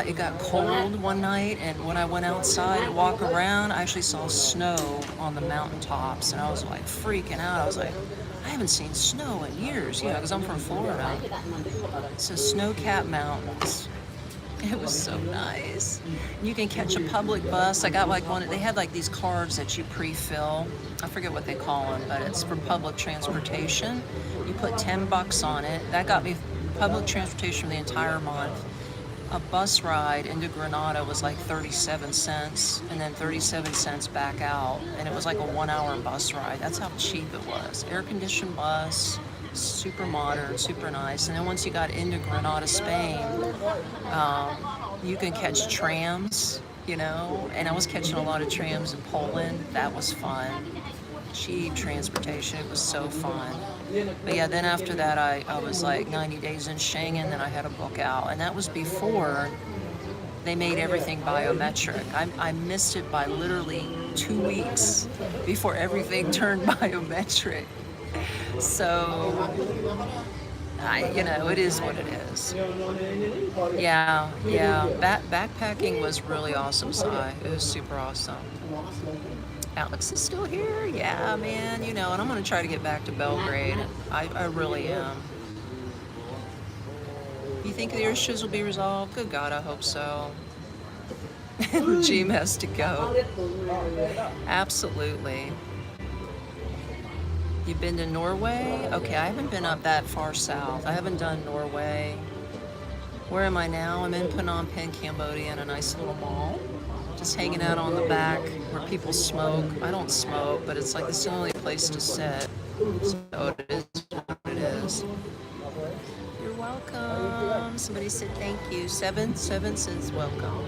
Speaker 1: It got cold one night, and when I went outside to walk around, I actually saw snow on the mountaintops, and I was like freaking out. I was like, I haven't seen snow in years, because I'm from Florida. So snow-capped mountains. It was so nice. You can catch a public bus. I got they had these cards that you pre-fill. I forget what they call them, but it's for public transportation. You put $10 on it. That got me public transportation for the entire month. A bus ride into Granada was like 37 cents, and then 37 cents back out. And it was like a 1-hour bus ride. That's how cheap it was. Air-conditioned bus, super modern, super nice. And then once you got into Granada, Spain, you can catch trams, and I was catching a lot of trams in Poland. That was fun. Cheap transportation. It was so fun. But yeah, then after that, I was like 90 days in Schengen, then I had a book out. And that was before they made everything biometric. I missed it by literally 2 weeks before everything turned biometric. So, it is what it is. Yeah. Backpacking was really awesome, Sai. It was super awesome. Alex is still here? Yeah, man, and I'm going to try to get back to Belgrade. I really am. You think the issues will be resolved? Good God, I hope so. The regime has to go. Absolutely. You've been to Norway? Okay, I haven't been up that far south. I haven't done Norway. Where am I now? I'm in Phnom Penh, Cambodia, in a nice little mall. Just hanging out on the back where people smoke. I don't smoke, but it's it's the only place to sit. So it is what it is. You're welcome. Somebody said thank you. Seven says welcome.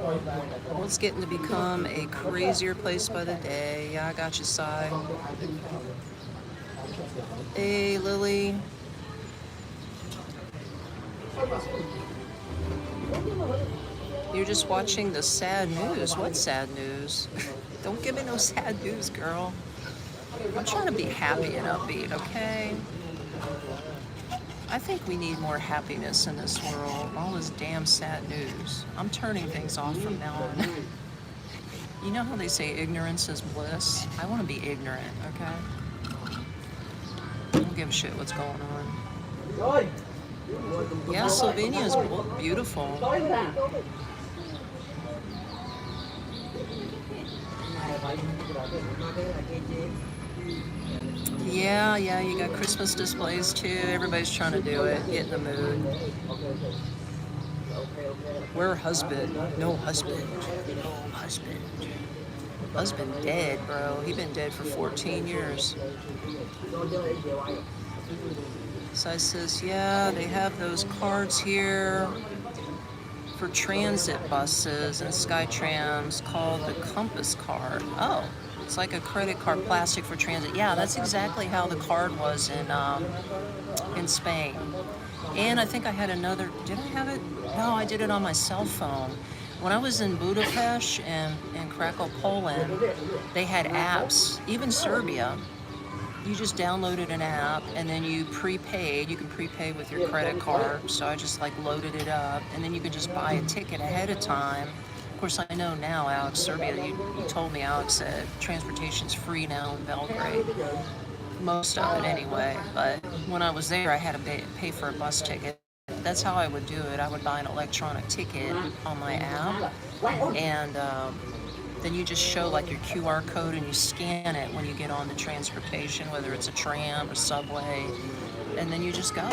Speaker 1: Well, it's getting to become a crazier place by the day. Yeah, I got you, Sai. Hey, Lily. You're just watching the sad news. What sad news? Don't give me no sad news, girl. I'm trying to be happy and upbeat, okay? I think we need more happiness in this world. All this damn sad news. I'm turning things off from now on. You know how they say ignorance is bliss? I want to be ignorant, okay? I don't give a shit what's going on. Yeah, Slovenia is beautiful. Yeah, you got Christmas displays too. Everybody's trying to do it, get in the mood. Where husband? No husband. No husband. Husband dead, bro. He been dead for 14 years. So I says, yeah, they have those cards here for transit buses and Skytrams called the Compass card. Oh, it's like a credit card, plastic for transit. Yeah, that's exactly how the card was in Spain. And I think I had another, did I have it? No, I did it on my cell phone. When I was in Budapest and Krakow, Poland, they had apps, even Serbia. You just downloaded an app and then you prepaid. You can prepay with your credit card. So I just loaded it up, and then you could just buy a ticket ahead of time. Of course, I know now, Alex, Serbia, you told me, Alex, that transportation's free now in Belgrade. Most of it anyway. But when I was there, I had to pay for a bus ticket. That's how I would do it. I would buy an electronic ticket on my app, and Then you just show like your QR code and you scan it when you get on the transportation, whether it's a tram or subway, and then you just go.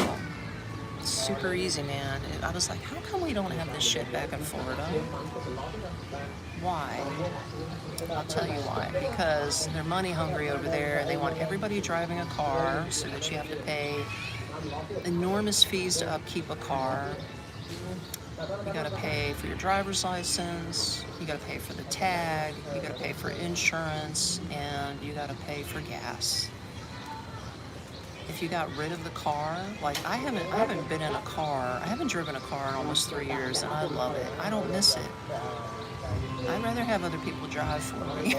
Speaker 1: It's super easy, man. I was like, how come we don't have this shit back in Florida? Why? I'll tell you why. Because they're money hungry over there. They want everybody driving a car so that you have to pay enormous fees to upkeep a car. You gotta pay for your driver's license, you gotta pay for the tag, you gotta pay for insurance, and you gotta pay for gas. If you got rid of the car, like I haven't been in a car, I haven't driven a car in almost 3 years, and I love it. I don't miss it. I'd rather have other people drive for me.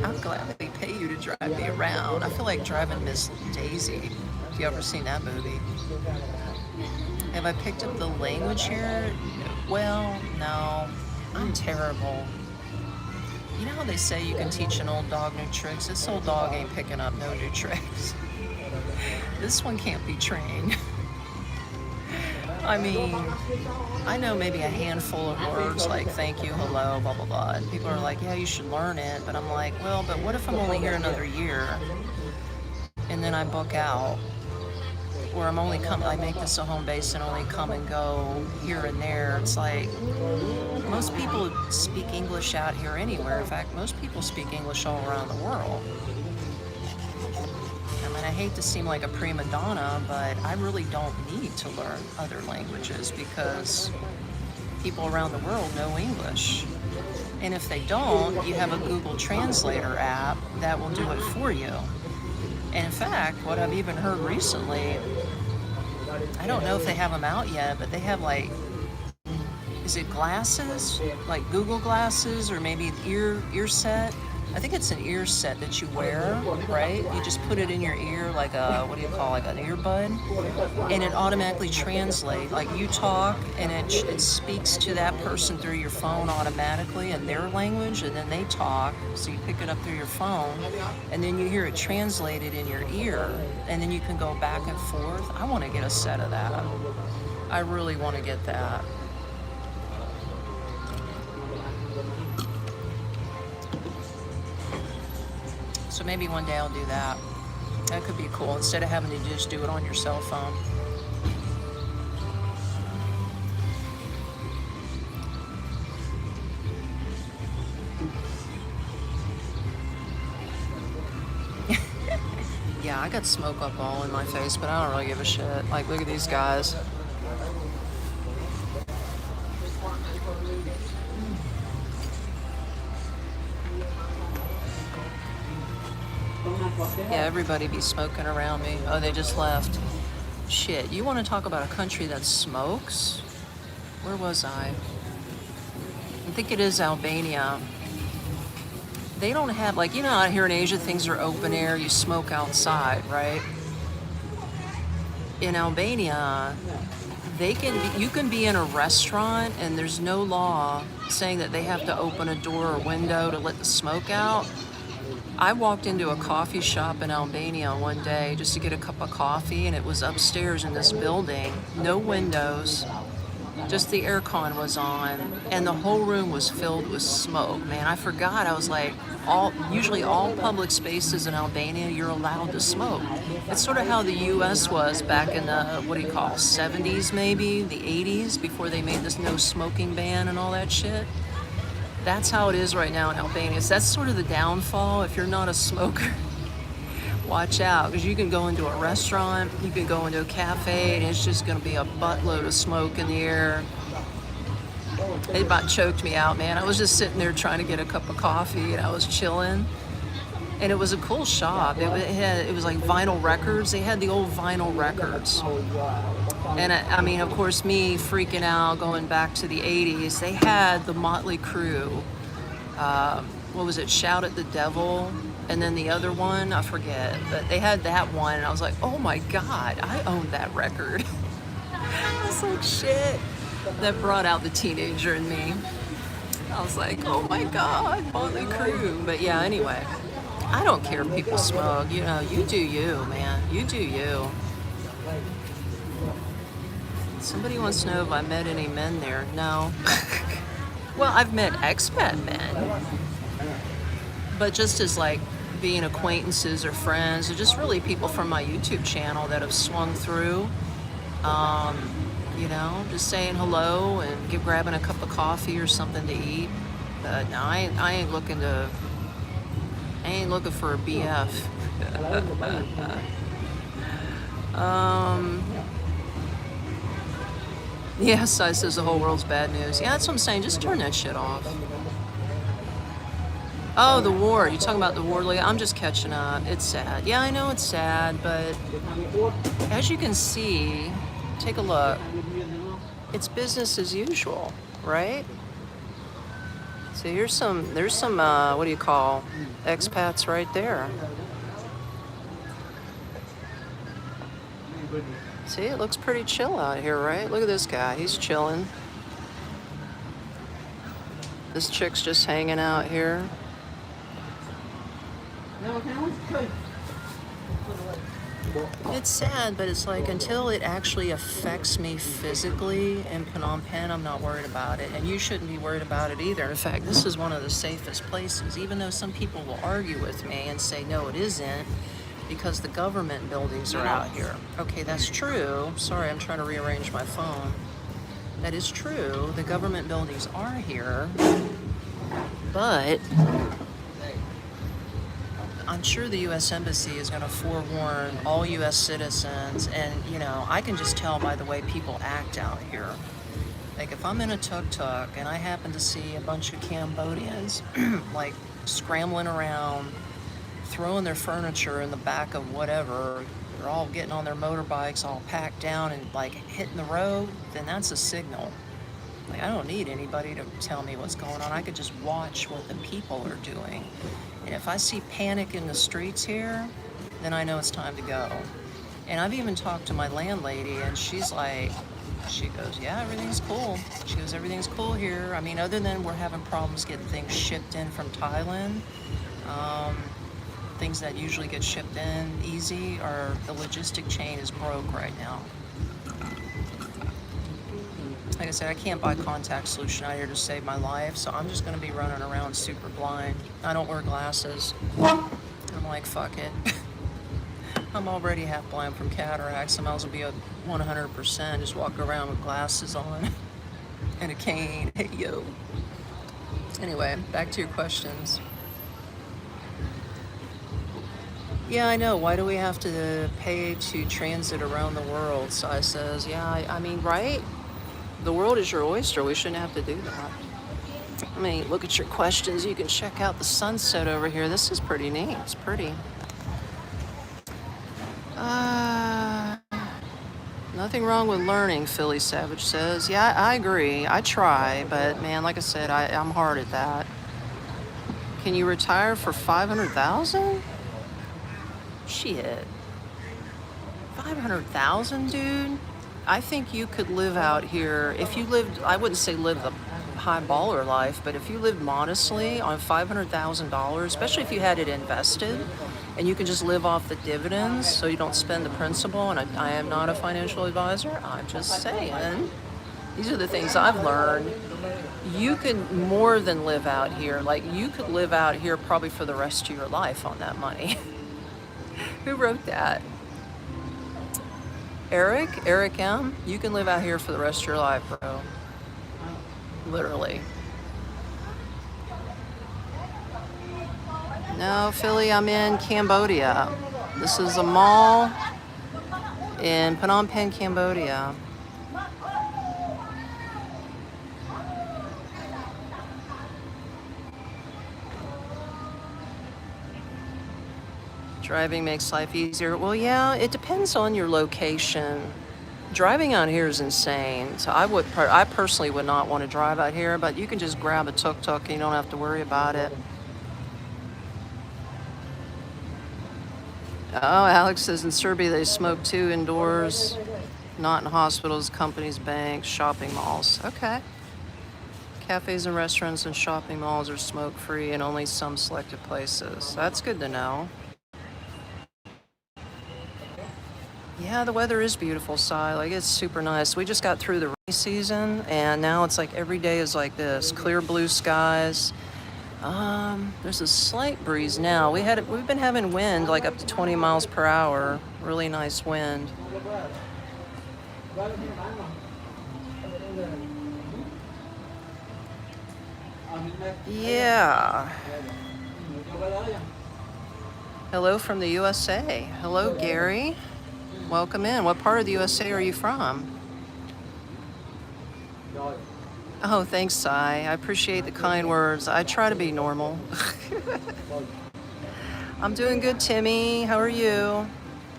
Speaker 1: I'll gladly pay you to drive me around. I feel like driving Miss Daisy. Have you ever seen that movie? Have I picked up the language here? Well, no. I'm terrible. You know how they say you can teach an old dog new tricks? This old dog ain't picking up no new tricks. This one can't be trained. I mean, I know maybe a handful of words like thank you, hello, blah, blah, blah. And people are like, yeah, you should learn it. But I'm like, well, but what if I'm only here another year and then I book out? Or I make this a home base and only come and go here and there. It's like, most people speak English out here anywhere. In fact, most people speak English all around the world. I mean, I hate to seem like a prima donna, but I really don't need to learn other languages because people around the world know English. And if they don't, you have a Google Translator app that will do it for you. And in fact, what I've even heard recently, I don't know if they have them out yet, but they have like, is it glasses? Like Google glasses or maybe ear set? I think it's an ear set that you wear, right? You just put it in your ear like what do you call it, like an earbud? And it automatically translates. Like you talk and it speaks to that person through your phone automatically in their language, and then they talk, so you pick it up through your phone, and then you hear it translated in your ear, and then you can go back and forth. I want to get a set of that. I really want to get that. So maybe one day I'll do that. That could be cool, instead of having to just do it on your cell phone. Yeah, I got smoke up all in my face, but I don't really give a shit. Like, look at these guys. Yeah, everybody be smoking around me. Oh, they just left. Shit, you want to talk about a country that smokes? Where was I? I think it is Albania. They don't have, like, you know, out here in Asia, things are open air, you smoke outside, right? In Albania, you can be in a restaurant and there's no law saying that they have to open a door or window to let the smoke out. I walked into a coffee shop in Albania one day just to get a cup of coffee, and it was upstairs in this building, no windows, just the aircon was on, and the whole room was filled with smoke. Man, I forgot. I was like, usually all public spaces in Albania, you're allowed to smoke. It's sort of how the U.S. was back in the, 70s maybe, the 80s, before they made this no smoking ban and all that shit. That's how it is right now in Albania. So that's sort of the downfall. If you're not a smoker, watch out, because you can go into a restaurant, you can go into a cafe, and it's just going to be a buttload of smoke in the air. It about choked me out, man. I was just sitting there trying to get a cup of coffee, and I was chilling. And it was a cool shop. It was like vinyl records. They had the old vinyl records. And I mean, of course, me freaking out, going back to the 80s, they had the Motley Crue. What was it? Shout at the Devil. And then the other one, I forget. But they had that one, and I was like, oh my God, I owned that record. I was like, shit. That brought out the teenager in me. I was like, oh my God, Motley Crue. But yeah, anyway, I don't care if people smoke. You know, you do you, man. You do you. Somebody wants to know if I met any men there. No. Well, I've met expat men. but just as like being acquaintances or friends, or just really people from my YouTube channel that have swung through. You know, just saying hello and grabbing a cup of coffee or something to eat. But no, I ain't looking for a BF. Yes, I says the whole world's bad news. Yeah, that's what I'm saying. Just turn that shit off. Oh, the war. You talking about the war? I'm just catching up. It's sad. Yeah, I know it's sad, but as you can see, take a look. It's business as usual, right? So there's some, what do you call, expats right there. See, it looks pretty chill out here, right? Look at this guy, he's chilling. This chick's just hanging out here. It's sad, but it's like until it actually affects me physically in Phnom Penh, I'm not worried about it. And you shouldn't be worried about it either. In fact, this is one of the safest places, even though some people will argue with me and say, no, it isn't, because the government buildings are out here. Okay, that's true. Sorry, I'm trying to rearrange my phone. That is true. The government buildings are here, but I'm sure the U.S. Embassy is going to forewarn all U.S. citizens, and, you know, I can just tell by the way people act out here. Like, if I'm in a tuk-tuk and I happen to see a bunch of Cambodians, like, scrambling around, throwing their furniture in the back of whatever, they're all getting on their motorbikes, all packed down and, like, hitting the road, then that's a signal. Like, I don't need anybody to tell me what's going on. I could just watch what the people are doing. And if I see panic in the streets here, then I know it's time to go. And I've even talked to my landlady, and she's like, she goes, yeah, everything's cool. She goes, everything's cool here. I mean, other than we're having problems getting things shipped in from Thailand, things that usually get shipped in easy, or the logistic chain is broke right now. Like I said, I can't buy contact solution out here to save my life, so I'm just going to be running around super blind. I don't wear glasses. I'm like, fuck it. I'm already half blind from cataracts. I might as well be a 100%. Just walk around with glasses on and a cane. Hey, yo. Anyway, back to your questions. Yeah, I know. Why do we have to pay to transit around the world? Sai says, yeah, I mean, right? The world is your oyster. We shouldn't have to do that. I mean, look at your questions. You can check out the sunset over here. This is pretty neat. It's pretty. Nothing wrong with learning, Philly Savage says. Yeah, I agree. I try, but man, like I said, I'm hard at that. Can you retire for $500,000? Shit. $500,000, dude? I think you could live out here, if you lived, I wouldn't say live the high baller life, but if you lived modestly on $500,000, especially if you had it invested, and you can just live off the dividends so you don't spend the principal, and I am not a financial advisor, I'm just saying, these are the things I've learned. You could more than live out here. Like, you could live out here probably for the rest of your life on that money. Who wrote that? Eric M, you can live out here for the rest of your life, bro. Literally. No, Philly, I'm in Cambodia. This is a mall in Phnom Penh, Cambodia. Driving makes life easier. Well, yeah, it depends on your location. Driving out here is insane. So I personally would not want to drive out here, but you can just grab a tuk-tuk and you don't have to worry about it. Oh, Alex says in Serbia they smoke too indoors, not in hospitals, companies, banks, shopping malls. Okay. Cafes and restaurants and shopping malls are smoke-free in only some selected places. That's good to know. Yeah, the weather is beautiful, Sai. Like, it's super nice. We just got through the rainy season, and now it's like every day is like this. Clear blue skies. There's a slight breeze now. We've been having wind like up to 20 miles per hour. Really nice wind. Yeah. Hello from the USA. Hello, Gary. Welcome in. What part of the USA are you from? Oh, thanks, Sai. I appreciate the kind words. I try to be normal. I'm doing good, Timmy. How are you?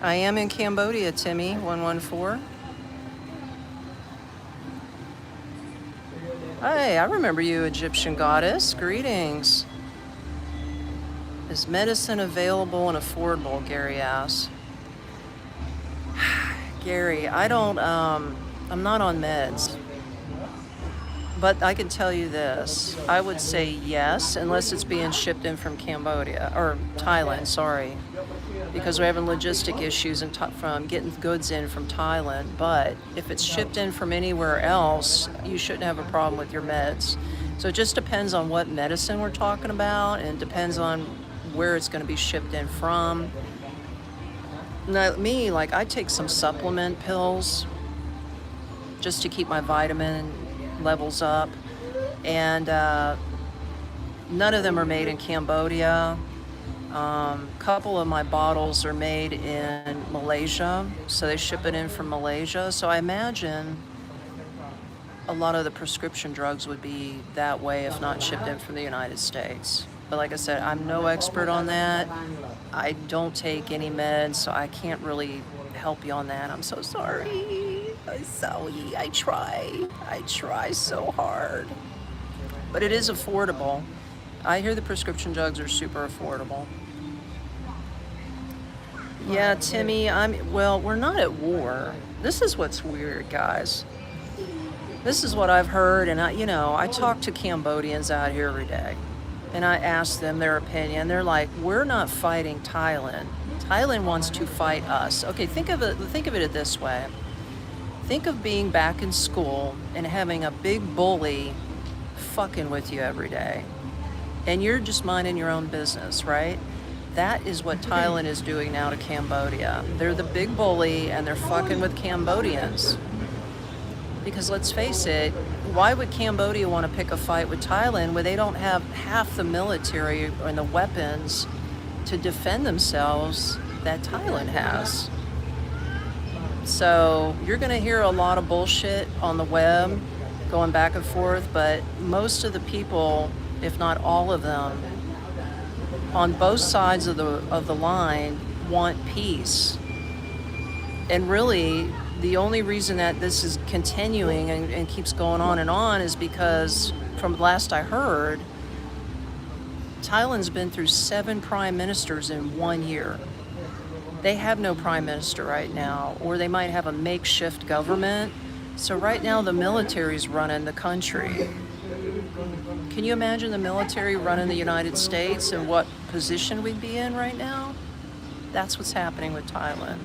Speaker 1: I am in Cambodia, Timmy, 114. Hey, I remember you, Egyptian goddess. Greetings. Is medicine available and affordable? Gary asks. Gary, I'm not on meds. But I can tell you this, I would say yes, unless it's being shipped in from Cambodia, or Thailand, sorry. Because we're having logistic issues from getting goods in from Thailand. But if it's shipped in from anywhere else, you shouldn't have a problem with your meds. So it just depends on what medicine we're talking about, and it depends on where it's gonna be shipped in from. Now, me, like, I take some supplement pills just to keep my vitamin levels up, and none of them are made in Cambodia. Couple of my bottles are made in Malaysia, so they ship it in from Malaysia. So I imagine a lot of the prescription drugs would be that way if not shipped in from the United States. But like I said, I'm no expert on that. I don't take any meds, so I can't really help you on that. I'm so sorry. I'm sorry. I try so hard. But it is affordable. I hear the prescription drugs are super affordable. Yeah, Timmy, well, we're not at war. This is what's weird, guys. This is what I've heard, and I talk to Cambodians out here every day, and I ask them their opinion. They're like, we're not fighting Thailand. Thailand wants to fight us. Okay, think of it this way. Think of being back in school and having a big bully fucking with you every day. And you're just minding your own business, right? That is what Thailand is doing now to Cambodia. They're the big bully and they're fucking with Cambodians. Because let's face it, why would Cambodia want to pick a fight with Thailand when they don't have half the military and the weapons to defend themselves that Thailand has? So you're going to hear a lot of bullshit on the web going back and forth, but most of the people, if not all of them, on both sides of the line want peace. And really, the only reason that this is continuing and keeps going on is because, from last I heard, Thailand's been through 7 prime ministers in 1 year. They have no prime minister right now, or they might have a makeshift government. So right now the military's running the country. Can you imagine the military running the United States and what position we'd be in right now? That's what's happening with Thailand.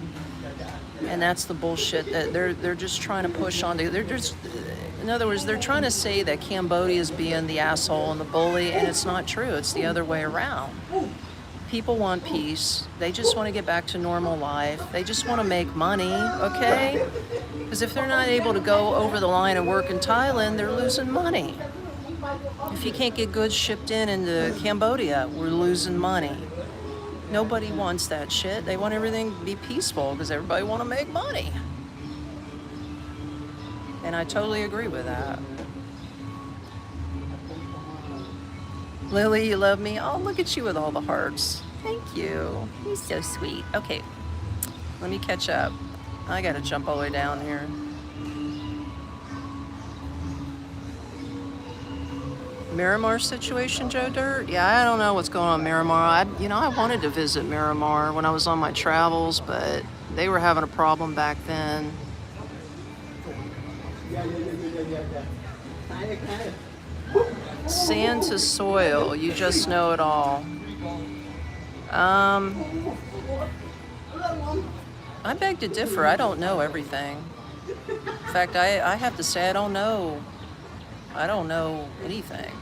Speaker 1: And that's the bullshit that they're just trying to push on. In other words, they're trying to say that Cambodia is being the asshole and the bully, and it's not true. It's the other way around. People want peace. They just want to get back to normal life. They just want to make money, okay? Because if they're not able to go over the line and work in Thailand, they're losing money. If you can't get goods shipped into Cambodia, we're losing money. Nobody wants that shit. They want everything to be peaceful because everybody want to make money. And I totally agree with that. Lily, you love me? Oh, look at you with all the hearts. Thank you. You're so sweet. Okay, let me catch up. I gotta jump all the way down here. Miramar situation, Joe Dirt? Yeah, I don't know what's going on in Miramar. I wanted to visit Miramar when I was on my travels, but they were having a problem back then. Sand to soil, you just know it all. I beg to differ. I don't know everything. In fact, I have to say I don't know anything.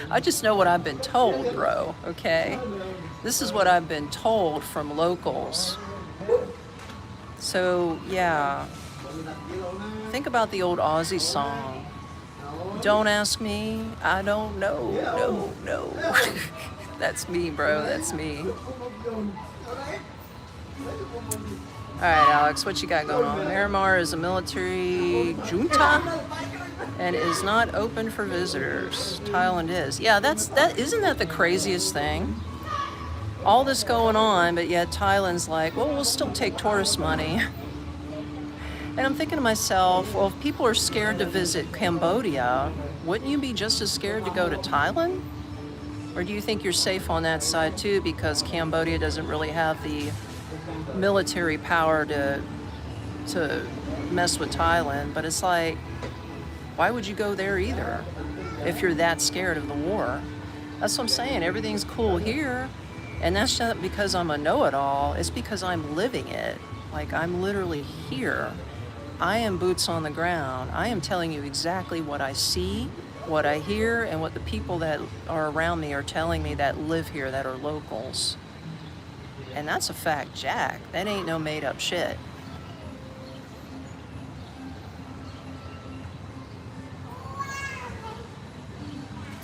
Speaker 1: I just know what I've been told, bro, okay? This is what I've been told from locals. So, yeah. Think about the old Aussie song. Don't ask me, I don't know, no. That's me, bro, that's me. All right, Alex, what you got going on? Miramar is a military junta and is not open for visitors. Thailand is. Yeah, isn't that the craziest thing? All this going on, but yet Thailand's like, well, we'll still take tourist money. And I'm thinking to myself, well, if people are scared to visit Cambodia, wouldn't you be just as scared to go to Thailand? Or do you think you're safe on that side too because Cambodia doesn't really have the military power to mess with Thailand? But it's like, why would you go there either if you're that scared of the war? That's what I'm saying. Everything's cool here. And that's not because I'm a know-it-all. It's because I'm living it. Like, I'm literally here. I am boots on the ground. I am telling you exactly what I see, what I hear, and what the people that are around me are telling me that live here, that are locals. And that's a fact, Jack. That ain't no made-up shit.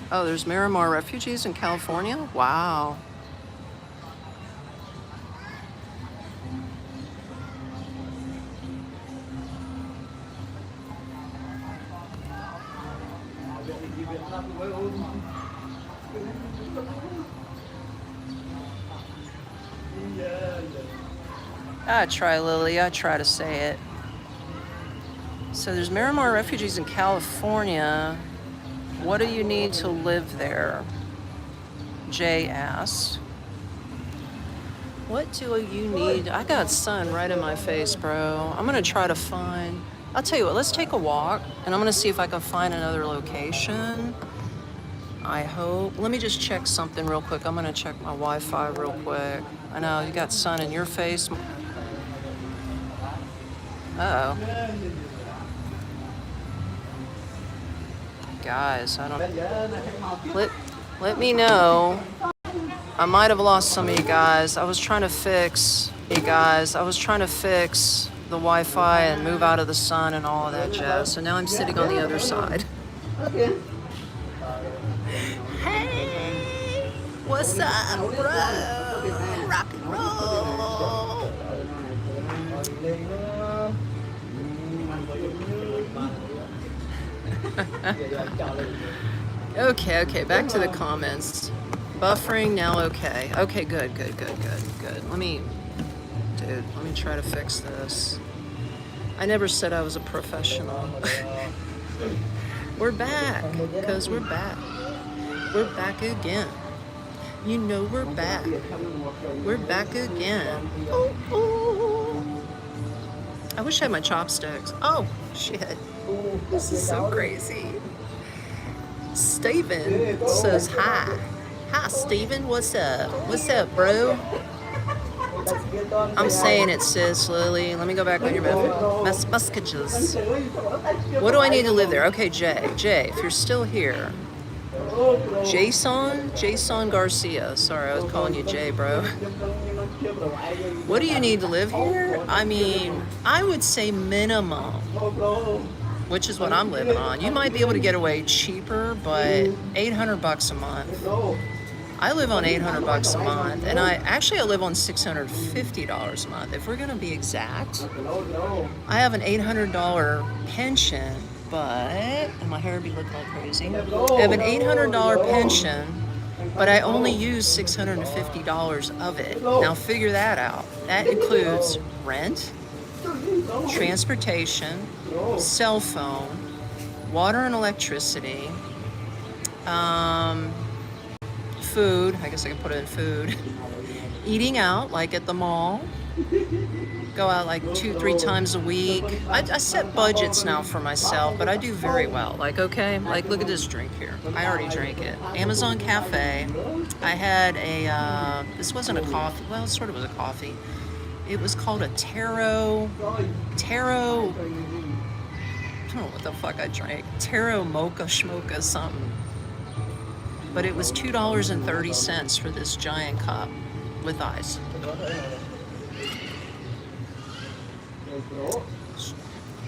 Speaker 1: Oh, there's Miramar refugees in California? Wow. I try, Lily. I try to say it. So there's Miramar refugees in California. What do you need to live there? Jay asks. What do you need? I got sun right in my face, bro. I'm going to try to find... I'll tell you what, let's take a walk, and I'm going to see if I can find another location. I hope. Let me just check something real quick. I'm going to check my Wi-Fi real quick. I know, you got sun in your face. Uh-oh. Guys, I don't... Let me know. I might have lost some of you guys. I was trying to fix... Hey, guys, I was trying to fix the Wi-Fi and move out of the sun and all of that jazz. So now I'm sitting on the other side. Hey! What's up, bro? Rock and roll! Okay, back to the comments. Buffering now, okay. Okay, good. Let me try to fix this. I never said I was a professional. We're back, because we're back. We're back again. You know we're back. We're back again. Ooh. I wish I had my chopsticks. Oh, shit. This is so crazy. Steven says hi. Hi, Steven. What's up? What's up, bro? I'm saying it, sis, Lily. Let me go back on your messages. What do I need to live there? Okay, Jay, if you're still here. Jason Garcia. Sorry, I was calling you Jay, bro. What do you need to live here? I mean, I would say minimum, which is what I'm living on. You might be able to get away cheaper, but $800 a month. I live on $800 a month, and I live on $650 a month. If we're gonna be exact, I have an $800 pension, and my hair be looking like crazy. I have an $800 pension, but I only use $650 of it. Now figure that out. That includes rent, transportation, cell phone, water and electricity, food, I guess I can put it in food, eating out, like at the mall, go out like 2-3 times a week. I set budgets now for myself, but I do very well. Like, okay, like look at this drink here. I already drank it. Amazon Cafe. I had a, this wasn't a coffee, well, it sort of was a coffee. It was called a taro, I don't know what the fuck I drank. Taro mocha schmocha something. But it was $2.30 for this giant cup with ice. A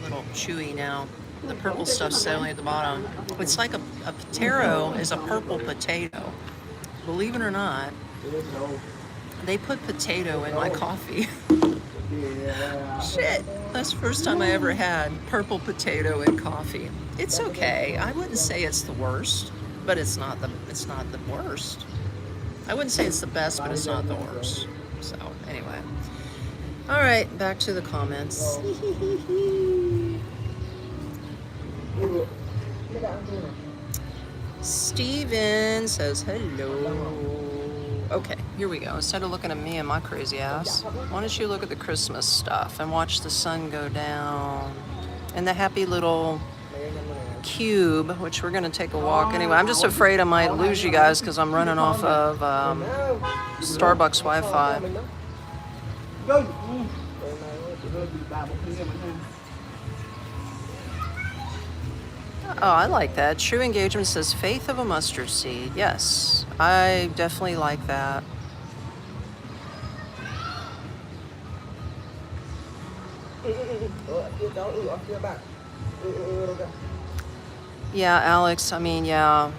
Speaker 1: little chewy now. The purple stuff's only at the bottom. It's like a potato is a purple potato. Believe it or not, they put potato in my coffee. Shit, that's the first time I ever had purple potato in coffee. It's okay. I wouldn't say it's the worst, but it's not the worst. I wouldn't say it's the best, but it's not the worst. So anyway, all right, back to the comments. Steven says hello. Okay, here we go. Instead of looking at me and my crazy ass, why don't you look at the Christmas stuff and watch the sun go down and the happy little cube, which we're going to take a walk anyway. I'm just afraid I might lose you guys because I'm running off of Starbucks Wi-Fi. Oh, I like that. True engagement says faith of a mustard seed. Yes, I definitely like that. Yeah, Alex, I mean, yeah,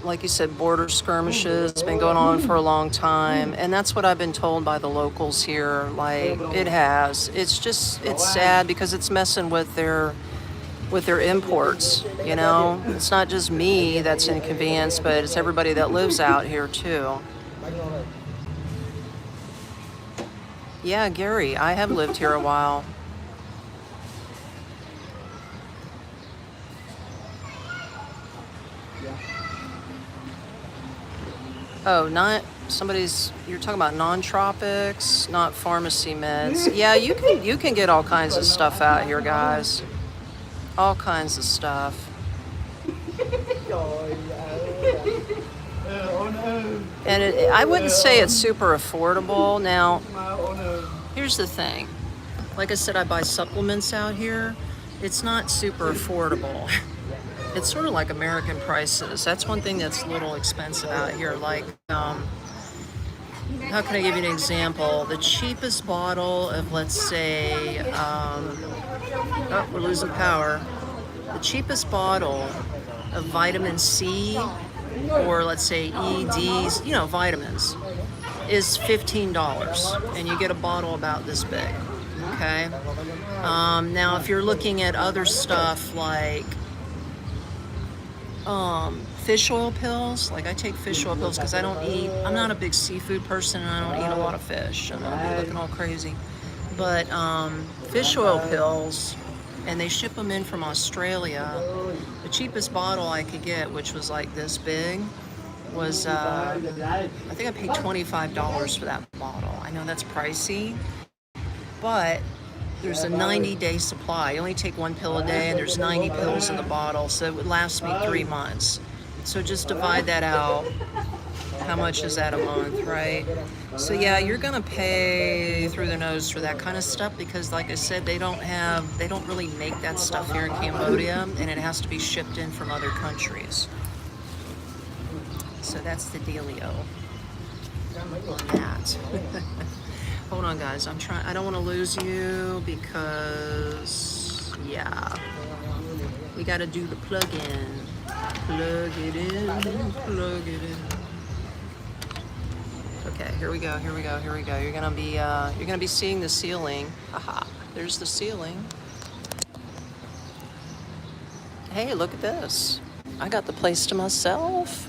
Speaker 1: like you said, border skirmishes, it's been going on for a long time, and that's what I've been told by the locals here. Like, it has. It's just, it's sad because it's messing with their imports, you know? It's not just me that's inconvenienced, but it's everybody that lives out here too. Yeah, Gary, I have lived here a while. Oh, you're talking about non-tropics, not pharmacy meds. Yeah, you can get all kinds of stuff out here, guys. All kinds of stuff. And I wouldn't say it's super affordable. Now, here's the thing. Like I said, I buy supplements out here. It's not super affordable. It's sort of like American prices. That's one thing that's a little expensive out here. Like, how can I give you an example? The cheapest bottle of, let's say, oh, we're losing power. The cheapest bottle of vitamin C, or let's say EDs, you know, vitamins, is $15, and you get a bottle about this big. Okay. Now, if you're looking at other stuff like fish oil pills, like I take fish oil pills because I'm not a big seafood person, and I don't eat a lot of fish, and I'll be looking all crazy. But fish oil pills, and they ship them in from Australia. The cheapest bottle I could get, which was like this big, was I think I paid $25 for that bottle. I know that's pricey, but there's a 90-day supply. You only take one pill a day, and there's 90 pills in the bottle, so it would last me 3 months. So just divide that out. How much is that a month, right? So yeah, you're gonna pay through the nose for that kind of stuff because, like I said, they don't really make that stuff here in Cambodia, and it has to be shipped in from other countries. So that's the dealio on that. Hold on, guys. I don't want to lose you because, yeah, we got to do the plug-in. Plug it in, plug it in. Okay, here we go. You're gonna be seeing the ceiling. Aha, there's the ceiling. Hey, look at this. I got the place to myself.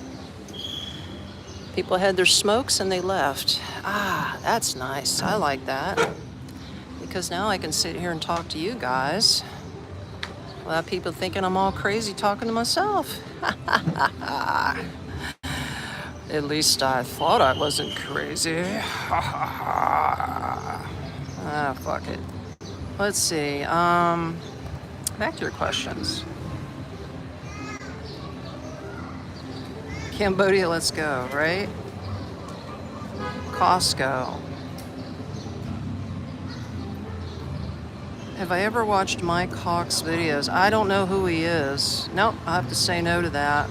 Speaker 1: People had their smokes and they left. Ah, that's nice. I like that. Because now I can sit here and talk to you guys without people thinking I'm all crazy talking to myself. At least I thought I wasn't crazy. Ah, fuck it. Let's see. Back to your questions. Cambodia, let's go, right? Costco. Have I ever watched Mike Hawk's videos? I don't know who he is. Nope, I have to say no to that.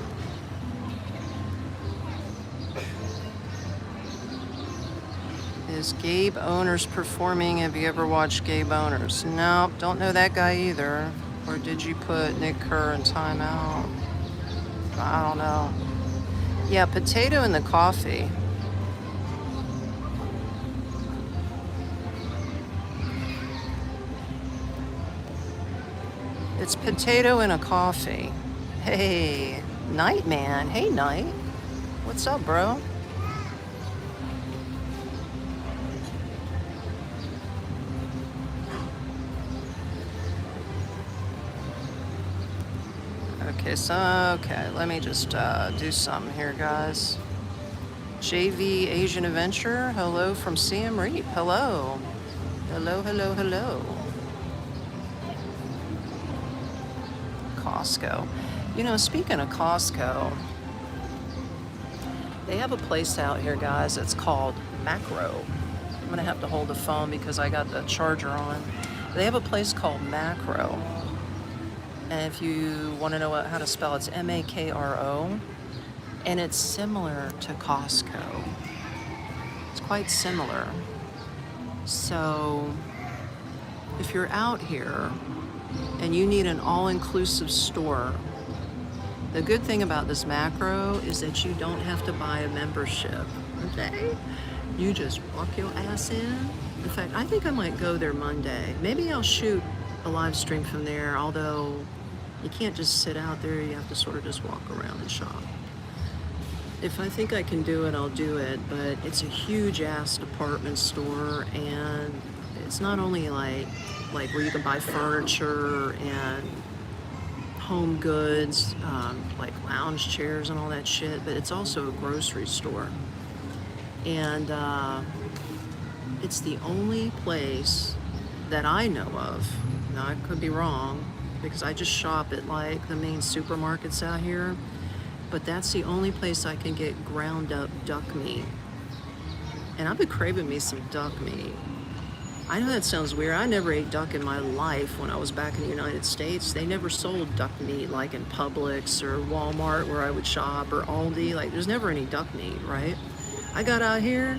Speaker 1: Is Gabe Owners performing? Have you ever watched Gabe Owners? Nope, don't know that guy either. Or did you put Nick Kerr in timeout? I don't know. Yeah, potato in the coffee. It's potato in a coffee. Hey, Night Man. Hey, Night. What's up, bro? Okay, let me just do something here, guys. JV Asian Adventure, hello from Siem Reap. Hello. Hello, hello, hello. Costco. You know, speaking of Costco, they have a place out here, guys, it's called Macro. I'm gonna have to hold the phone because I got the charger on. They have a place called Macro. And if you want to know how to spell it, it's M-A-K-R-O. And it's similar to Costco. It's quite similar. So if you're out here and you need an all-inclusive store, the good thing about this Macro is that you don't have to buy a membership, okay? You just walk your ass in. In fact, I think I might go there Monday. Maybe I'll shoot a live stream from there, although you can't just sit out there, you have to sort of just walk around and shop. If I think I can do it, I'll do it, but it's a huge ass department store, and it's not only like where you can buy furniture and home goods, like lounge chairs and all that shit, but it's also a grocery store. And it's the only place that I know of, now I could be wrong, because I just shop at like the main supermarkets out here, but that's the only place I can get ground up duck meat. And I've been craving me some duck meat. I know that sounds weird. I never ate duck in my life when I was back in the United States. They never sold duck meat like in Publix or Walmart where I would shop, or Aldi. Like, there's never any duck meat, right? I got out here,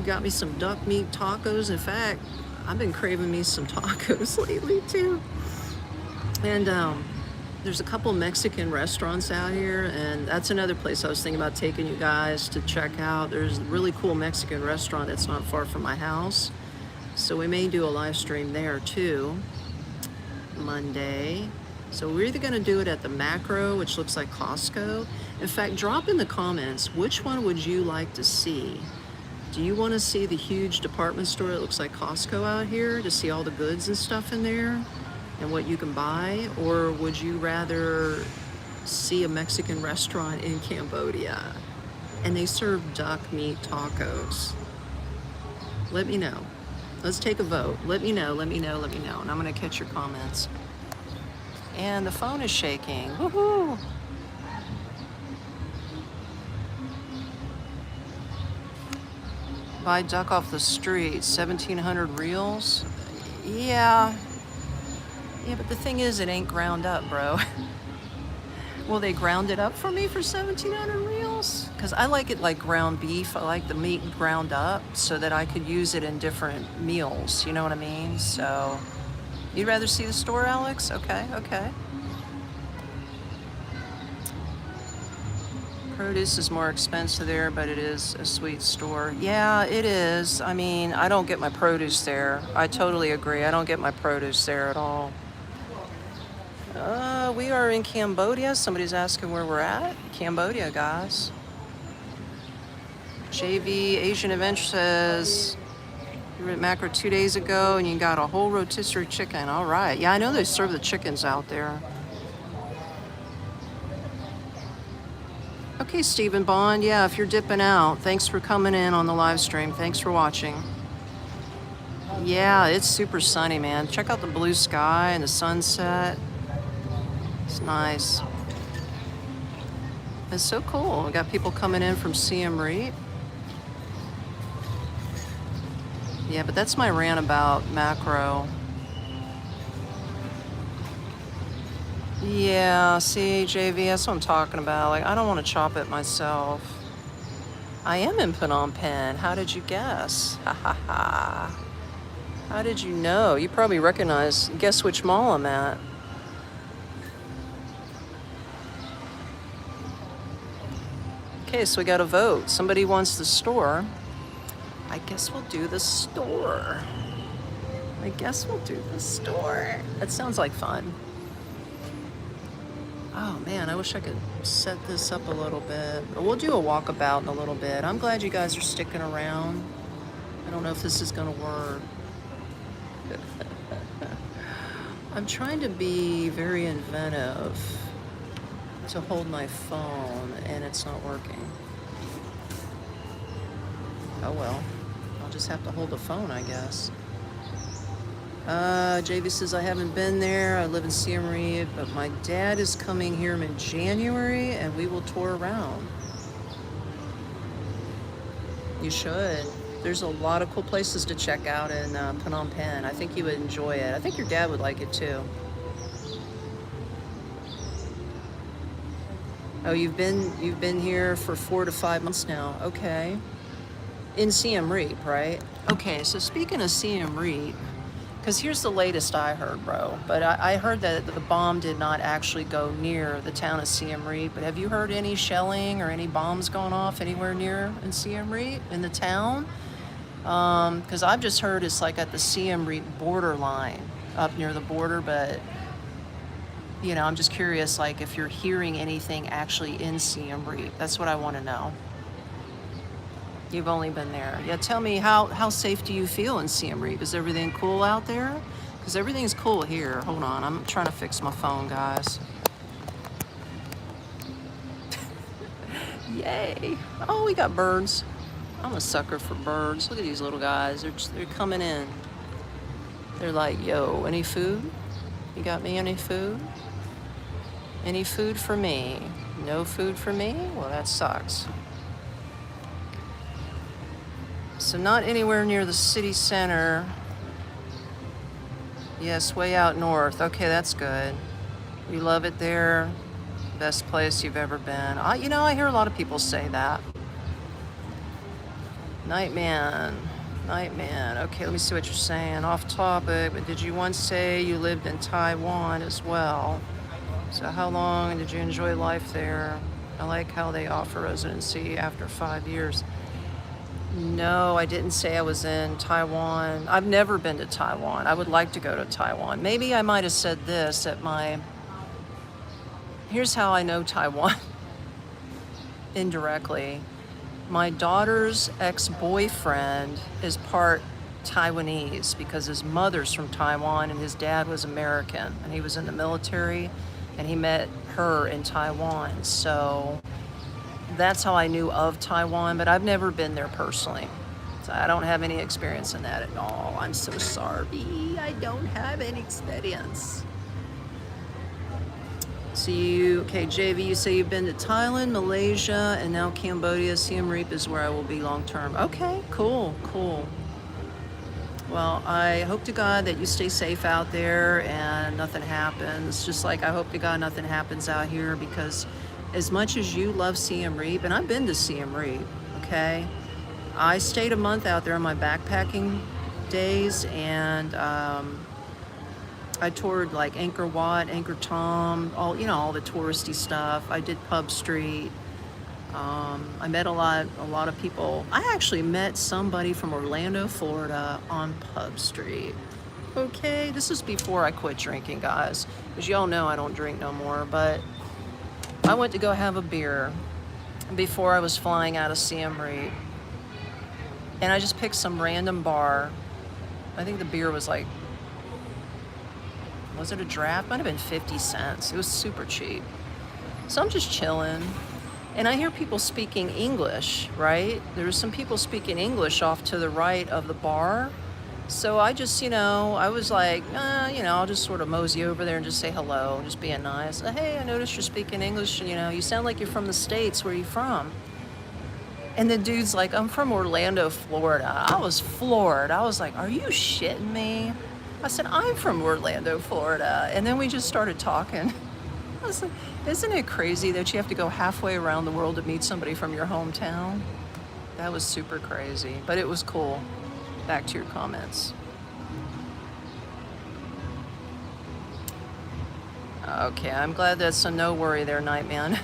Speaker 1: got me some duck meat tacos. In fact, I've been craving me some tacos lately too. And there's a couple Mexican restaurants out here, and that's another place I was thinking about taking you guys to check out. There's a really cool Mexican restaurant that's not far from my house, so we may do a live stream there too Monday. So we're either going to do it at the Macro, which looks like Costco. In fact, drop in the comments, which one would you like to see? Do you want to see the huge department store that looks like Costco out here, to see all the goods and stuff in there and what you can buy? Or would you rather see a Mexican restaurant in Cambodia and they serve duck meat tacos? Let me know. Let's take a vote. Let me know, let me know, let me know. And I'm going to catch your comments. And the phone is shaking. Woohoo! Buy duck off the street, 1,700 reals. Yeah, but the thing is, it ain't ground up, bro. Will they ground it up for me for 1,700 reals? Because I like it like ground beef. I like the meat ground up so that I could use it in different meals. You know what I mean? So, you'd rather see the store, Alex? Okay. Produce is more expensive there, but it is a sweet store. Yeah, it is. I mean, I don't get my produce there. I totally agree. I don't get my produce there at all. We are in Cambodia. Somebody's asking where we're at. Cambodia, guys. JV Asian Adventure says, you were at Macro 2 days ago and you got a whole rotisserie chicken. All right. Yeah, I know they serve the chickens out there. Okay, Stephen Bond. Yeah, if you're dipping out, thanks for coming in on the live stream. Thanks for watching. Yeah, it's super sunny, man. Check out the blue sky and the sunset. It's nice. It's so cool. We got people coming in from Siem Reap. Yeah, but that's my rant about Macro. Yeah, see, JV, that's what I'm talking about. Like, I don't want to chop it myself. I am in Phnom Penh. How did you guess? Ha ha ha. How did you know? You probably guess which mall I'm at. Okay, so we got a vote. Somebody wants the store. I guess we'll do the store. That sounds like fun. Oh man, I wish I could set this up a little bit. But we'll do a walkabout in a little bit. I'm glad you guys are sticking around. I don't know if this is gonna work. I'm trying to be very inventive to hold my phone, and it's not working. Oh well, I'll just have to hold the phone, I guess. JV says, I haven't been there. I live in Siem Reap, but my dad is coming here in January, and we will tour around. You should. There's a lot of cool places to check out in Phnom Penh. I think you would enjoy it. I think your dad would like it too. Oh, you've been here for 4 to 5 months now. Okay. In Siem Reap, right? Okay, so speaking of Siem Reap, because here's the latest I heard, bro. But I heard that the bomb did not actually go near the town of Siem Reap. But have you heard any shelling or any bombs going off anywhere near in Siem Reap, in the town? Because I've just heard it's like at the Siem Reap borderline, up near the border. But, you know, I'm just curious, like, if you're hearing anything actually in Siem Reap. That's what I want to know. You've only been there. Yeah, tell me, how safe do you feel in Siem Reap? Is everything cool out there? Because everything's cool here. Hold on, I'm trying to fix my phone, guys. Yay. Oh, we got birds. I'm a sucker for birds. Look at these little guys. They're coming in. They're like, yo, any food? You got me any food? Any food for me? No food for me? Well, that sucks. So not anywhere near the city center. Yes, way out north. Okay, that's good. You love it there. Best place you've ever been. I hear a lot of people say that. Nightman. Okay, let me see what you're saying. Off topic, but did you once say you lived in Taiwan as well? So how long did you enjoy life there? I like how they offer residency after 5 years. No, I didn't say I was in Taiwan. I've never been to Taiwan. I would like to go to Taiwan. Maybe I might have said this at here's how I know Taiwan indirectly. My daughter's ex-boyfriend is part Taiwanese because his mother's from Taiwan and his dad was American, and he was in the military, and he met her in Taiwan. So that's how I knew of Taiwan, but I've never been there personally. So I don't have any experience in that at all. I'm so sorry. I don't have any experience. So okay, JV, you say you've been to Thailand, Malaysia, and now Cambodia. Siem Reap is where I will be long term. Okay, cool. Well, I hope to God that you stay safe out there and nothing happens. Just like I hope to God nothing happens out here, because as much as you love Siem Reap, and I've been to Siem Reap, okay? I stayed a month out there on my backpacking days, and I toured like Angkor Wat, Angkor Thom, all the touristy stuff. I did Pub Street. I met a lot of people. I actually met somebody from Orlando, Florida on Pub Street. Okay, this is before I quit drinking, guys. As y'all know, I don't drink no more, but I went to go have a beer before I was flying out of Siem Reap. And I just picked some random bar. I think the beer was like, was it a draft? Might have been 50 cents. It was super cheap. So I'm just chilling. And I hear people speaking English, right? There's some people speaking English off to the right of the bar. So I just, I was like, I'll just sort of mosey over there and just say hello, just being nice. Hey, I noticed you're speaking English. You sound like you're from the States. Where are you from? And the dude's like, I'm from Orlando, Florida. I was floored. I was like, are you shitting me? I said, I'm from Orlando, Florida. And then we just started talking. I was like, isn't it crazy that you have to go halfway around the world to meet somebody from your hometown? That was super crazy, but it was cool. Back to your comments. Okay, I'm glad that's a no worry there, Nightman.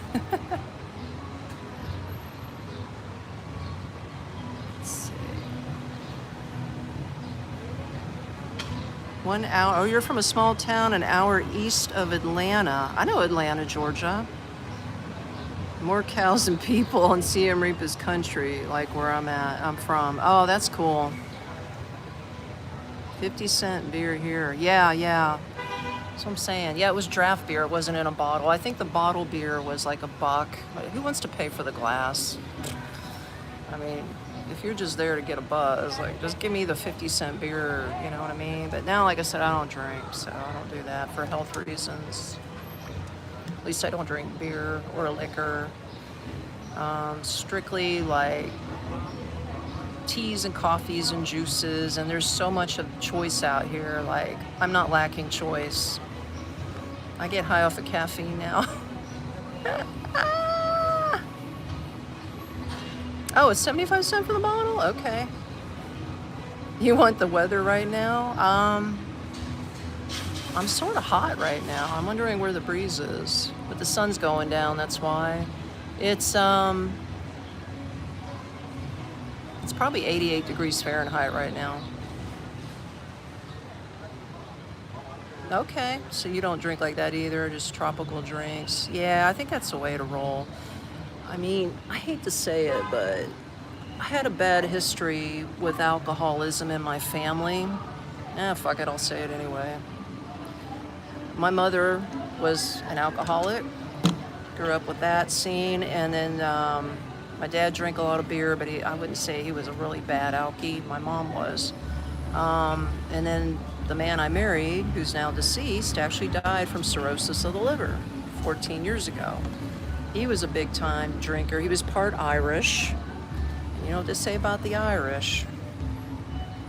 Speaker 1: Let's see. 1 hour. Oh, you're from a small town an hour east of Atlanta. I know Atlanta, Georgia. More cows than people in Siem Reap's country, like where I'm from. Oh, that's cool. 50-cent beer here. Yeah, yeah. That's what I'm saying. Yeah, it was draft beer. It wasn't in a bottle. I think the bottle beer was like $1. Who wants to pay for the glass? I mean, if you're just there to get a buzz, like, just give me the 50-cent beer, you know what I mean? But now, like I said, I don't drink, so I don't do that for health reasons. At least I don't drink beer or liquor. Strictly, like, teas and coffees and juices, and there's so much of choice out here. Like, I'm not lacking choice. I get high off of caffeine now. Oh, it's 75 cents for the bottle? Okay. You want the weather right now? I'm sort of hot right now. I'm wondering where the breeze is. But the sun's going down, that's why. It's probably 88 degrees Fahrenheit right now. Okay, so you don't drink like that either, just tropical drinks. Yeah, I think that's the way to roll. I mean, I hate to say it, but I had a bad history with alcoholism in my family. Fuck it, I'll say it anyway. My mother was an alcoholic, grew up with that scene, and then my dad drank a lot of beer, but I wouldn't say he was a really bad alkie. My mom was. And then the man I married, who's now deceased, actually died from cirrhosis of the liver 14 years ago. He was a big-time drinker. He was part Irish. You know what to say about the Irish?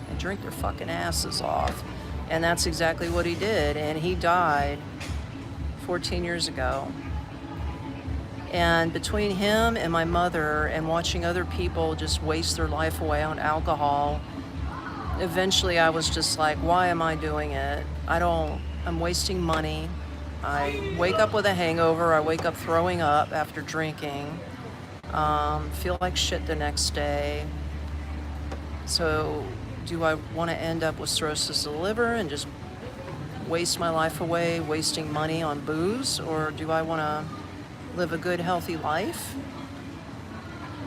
Speaker 1: They drink their fucking asses off. And that's exactly what he did. And he died 14 years ago. And between him and my mother and watching other people just waste their life away on alcohol, eventually I was just like, why am I doing it? I'm wasting money. I wake up with a hangover. I wake up throwing up after drinking. Feel like shit the next day. So do I want to end up with cirrhosis of the liver and just waste my life away wasting money on booze? Or do I want to live a good, healthy life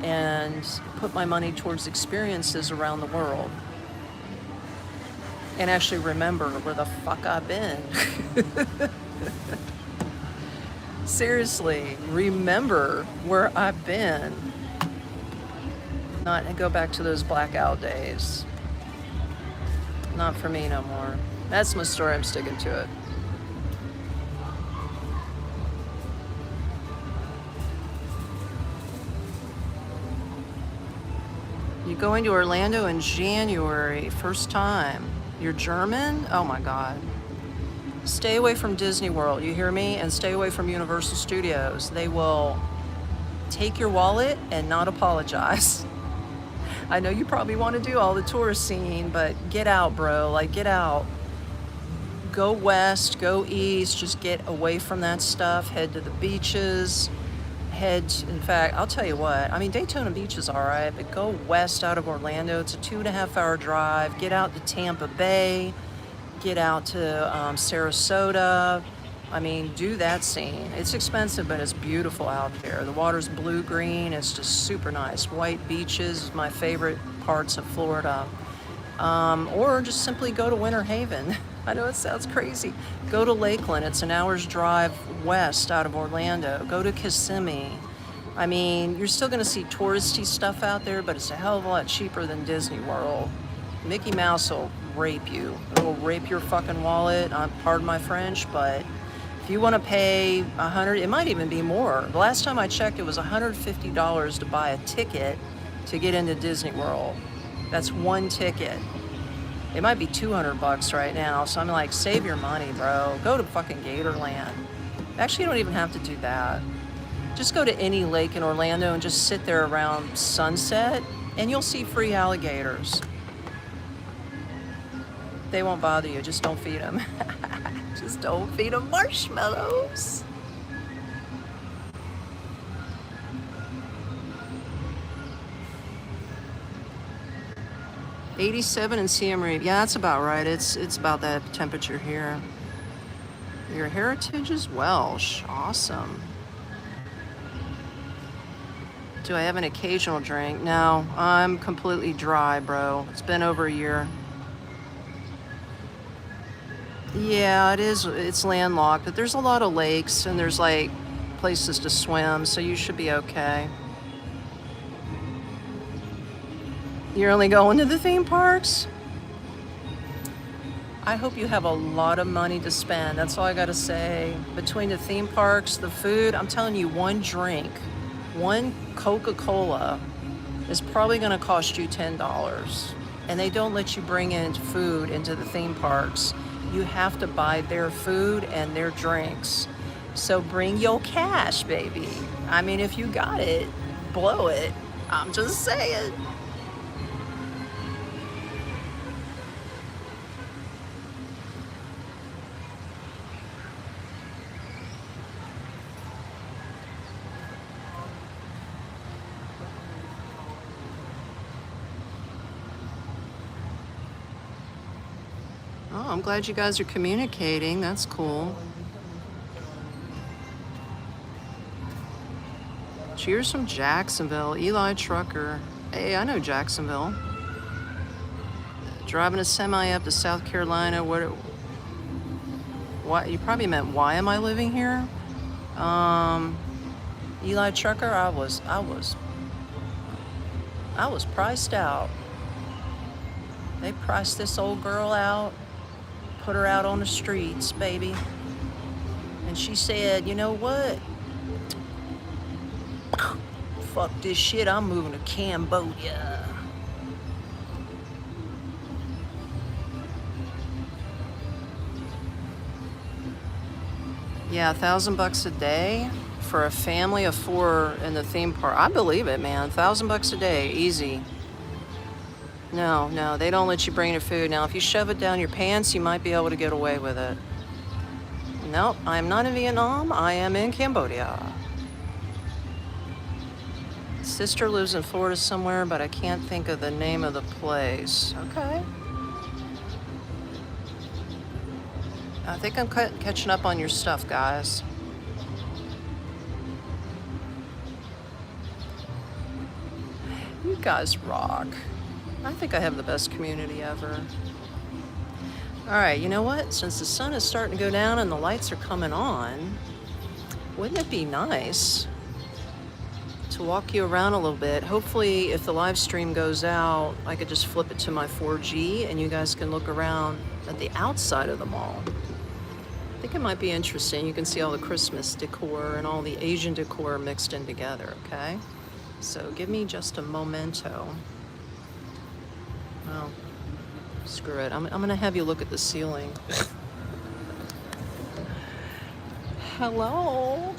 Speaker 1: and put my money towards experiences around the world and actually remember where the fuck I've been? Seriously, remember where I've been. Not go back to those blackout days. Not for me no more. That's my story, I'm sticking to it. You're going to Orlando in January, first time. You're German? Oh my God. Stay away from Disney World, you hear me? And stay away from Universal Studios. They will take your wallet and not apologize. I know you probably want to do all the tourist scene, but get out, bro. Like, get out. Go west, go east, just get away from that stuff. Head to the beaches. In fact, I'll tell you what, I mean, Daytona Beach is all right, but go west out of Orlando. It's a 2.5-hour drive. Get out to Tampa Bay. Get out to Sarasota. I mean, do that scene. It's expensive, but it's beautiful out there. The water's blue-green. It's just super nice. White beaches is my favorite parts of Florida. Or just simply go to Winter Haven. I know it sounds crazy. Go to Lakeland. It's an hour's drive west out of Orlando. Go to Kissimmee. I mean, you're still going to see touristy stuff out there, but it's a hell of a lot cheaper than Disney World. Mickey Mouse will rape you. It will rape your fucking wallet. Pardon my French, but if you want to pay $100, it might even be more. The last time I checked, it was $150 to buy a ticket to get into Disney World. That's one ticket. It might be $200 right now, so I'm like, save your money, bro. Go to fucking Gatorland. Actually, you don't even have to do that. Just go to any lake in Orlando and just sit there around sunset And you'll see free alligators. They won't bother you, just don't feed them. Just don't feed them marshmallows. '87 in Siem Reap. Yeah, that's about right. It's about that temperature here. Your heritage is Welsh. Awesome. Do I have an occasional drink? No, I'm completely dry, bro. It's been over a year. Yeah, it is. It's landlocked, but there's a lot of lakes and there's like places to swim, so you should be okay. You're only going to the theme parks? I hope you have a lot of money to spend. That's all I gotta say. Between the theme parks, the food, I'm telling you, one drink, one Coca-Cola is probably gonna cost you $10. And they don't let you bring in food into the theme parks. You have to buy their food and their drinks. So bring your cash, baby. I mean, if you got it, blow it. I'm just saying. Oh, I'm glad you guys are communicating. That's cool. Cheers from Jacksonville. Eli Trucker. Hey, I know Jacksonville. Driving a semi up to South Carolina. What? You probably meant, why am I living here? Eli Trucker, I was priced out. They priced this old girl out, put her out on the streets, baby. And she said, you know what? Fuck this shit, I'm moving to Cambodia. Yeah, $1,000 a day for a family of 4 in the theme park. I believe it, man. $1,000 a day, easy. No, they don't let you bring your food. Now, if you shove it down your pants, you might be able to get away with it. Nope, I'm not in Vietnam. I am in Cambodia. Sister lives in Florida somewhere, but I can't think of the name of the place. Okay. I think I'm catching up on your stuff, guys. You guys rock. I think I have the best community ever. All right, you know what? Since the sun is starting to go down and the lights are coming on, wouldn't it be nice to walk you around a little bit? Hopefully, if the live stream goes out, I could just flip it to my 4G and you guys can look around at the outside of the mall. I think it might be interesting. You can see all the Christmas decor and all the Asian decor mixed in together, okay? So give me just a momento. Well, screw it. I'm gonna have you look at the ceiling. Hello?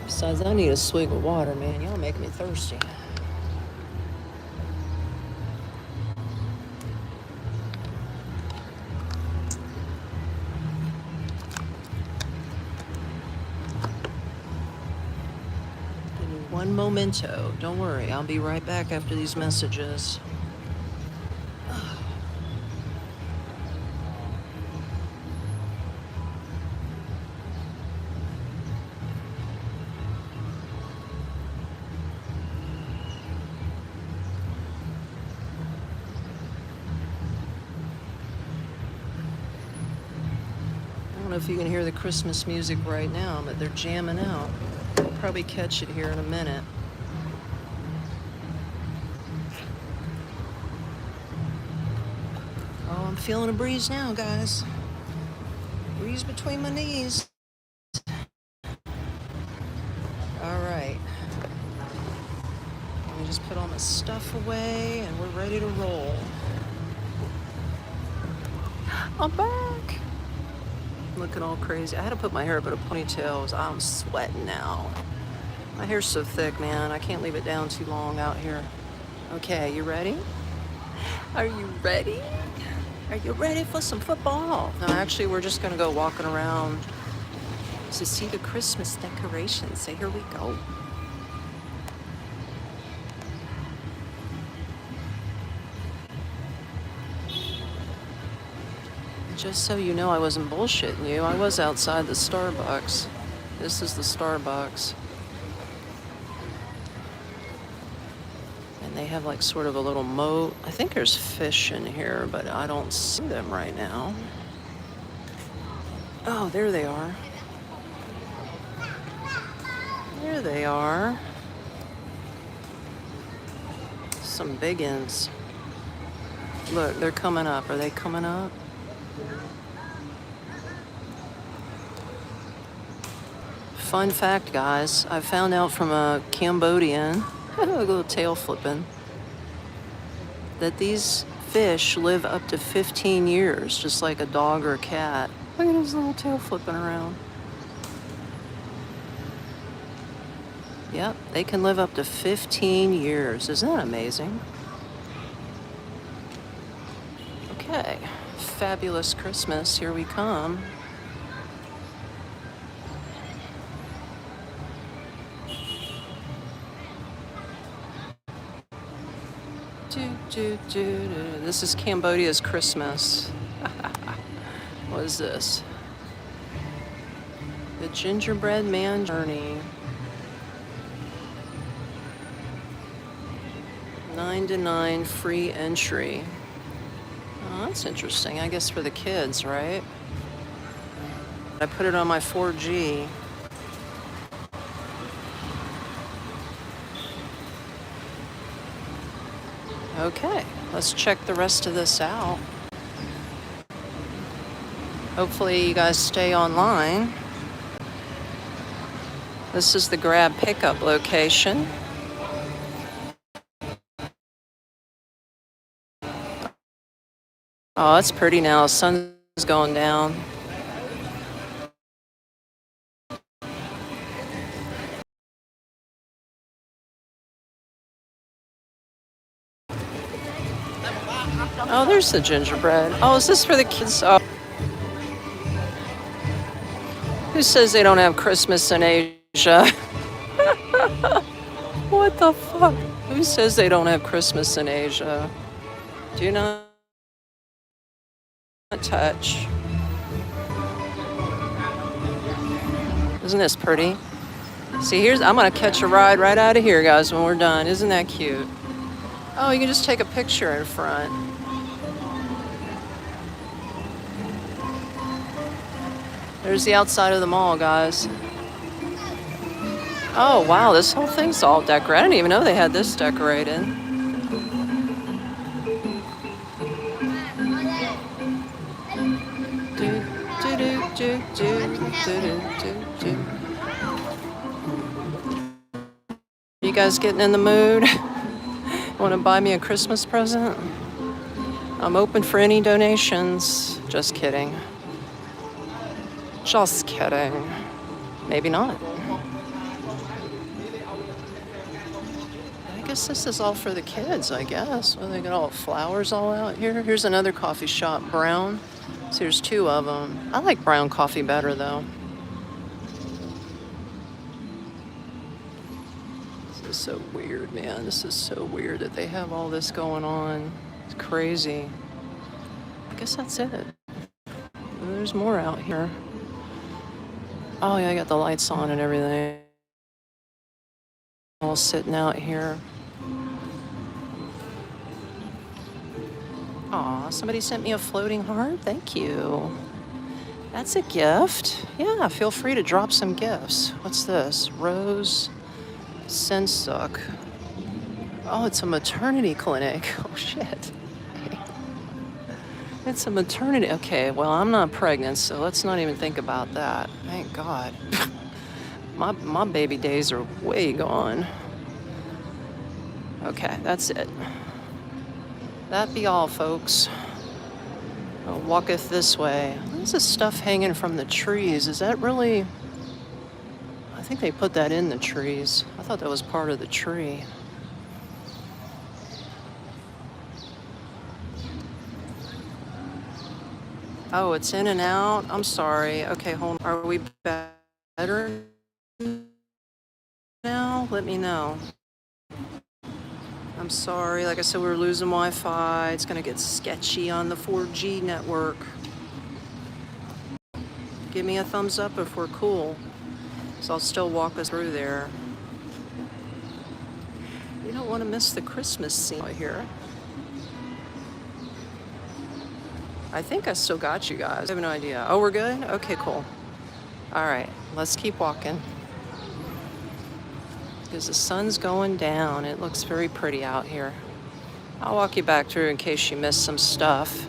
Speaker 1: Besides, I need a swig of water, man. Y'all make me thirsty. Give me one momento. Don't worry, I'll be right back after these messages. I don't know if you can hear the Christmas music right now, but they're jamming out. We'll probably catch it here in a minute. Oh, I'm feeling a breeze now, guys. Breeze between my knees. All right. Let me just put all my stuff away and we're ready to roll. I'm back. looking all crazy. I had to put my hair up in a ponytail. I'm sweating now. My hair's so thick, man. I can't leave it down too long out here. Okay, you ready? Are you ready? Are you ready for some football? No, actually, we're just gonna go walking around to see the Christmas decorations. So here we go. Just so you know, I wasn't bullshitting you. I was outside the Starbucks. This is the Starbucks. And they have like sort of a little moat. I think there's fish in here, but I don't see them right now. Oh, there they are. There they are. Some big ones. Look, they're coming up. Are they coming up? Fun fact, guys, I found out from a Cambodian, a little tail flipping, that these fish live up to 15 years, just like a dog or a cat. Look at his little tail flipping around. Yep, they can live up to 15 years. Isn't that amazing? Okay, fabulous Christmas. Here we come. This is Cambodia's Christmas. What is this? The Gingerbread Man Journey. 9 to 9 free entry. Oh, that's interesting. I guess for the kids, right? I put it on my 4G. Okay, let's check the rest of this out. Hopefully you guys stay online. This is the grab pickup location. Oh, it's pretty now. The sun's going down. Oh, there's the gingerbread. Oh, is this for the kids? Oh. Who says they don't have Christmas in Asia? What the fuck? Who says they don't have Christmas in Asia? Do not touch. Isn't this pretty? See, I'm gonna catch a ride right out of here, guys, when we're done. Isn't that cute? Oh, you can just take a picture in front. There's the outside of the mall, guys. Oh, wow, this whole thing's all decorated. I didn't even know they had this decorated. You guys getting in the mood? Want to buy me a Christmas present? I'm open for any donations. Just kidding. Just kidding. Maybe not. I guess this is all for the kids, I guess. Well, they got all flowers all out here. Here's another coffee shop, Brown. So there's two of them. I like brown coffee better, though. This is so weird, man. This is so weird that they have all this going on. It's crazy. I guess that's it. There's more out here. Oh, yeah, I got the lights on and everything. All sitting out here. Aw, somebody sent me a floating heart. Thank you. That's a gift. Yeah, feel free to drop some gifts. What's this? Rose Sensuk. Oh, it's a maternity clinic. Oh, shit. It's a maternity. Okay, well, I'm not pregnant, so let's not even think about that. Thank God. My baby days are way gone. Okay, that's it. That be all, folks. Walketh this way. What's this stuff hanging from the trees? Is that really... I think they put that in the trees. I thought that was part of the tree. Oh, it's in and out? I'm sorry. Okay, hold on. Are we better now? Let me know. I'm sorry. Like I said, we were losing Wi-Fi. It's going to get sketchy on the 4G network. Give me a thumbs up if we're cool. So I'll still walk us through there. You don't want to miss the Christmas scene here. I think I still got you guys. I have no idea. Oh, we're good? Okay, cool. All right, let's keep walking. Because the sun's going down. It looks very pretty out here. I'll walk you back through in case you missed some stuff.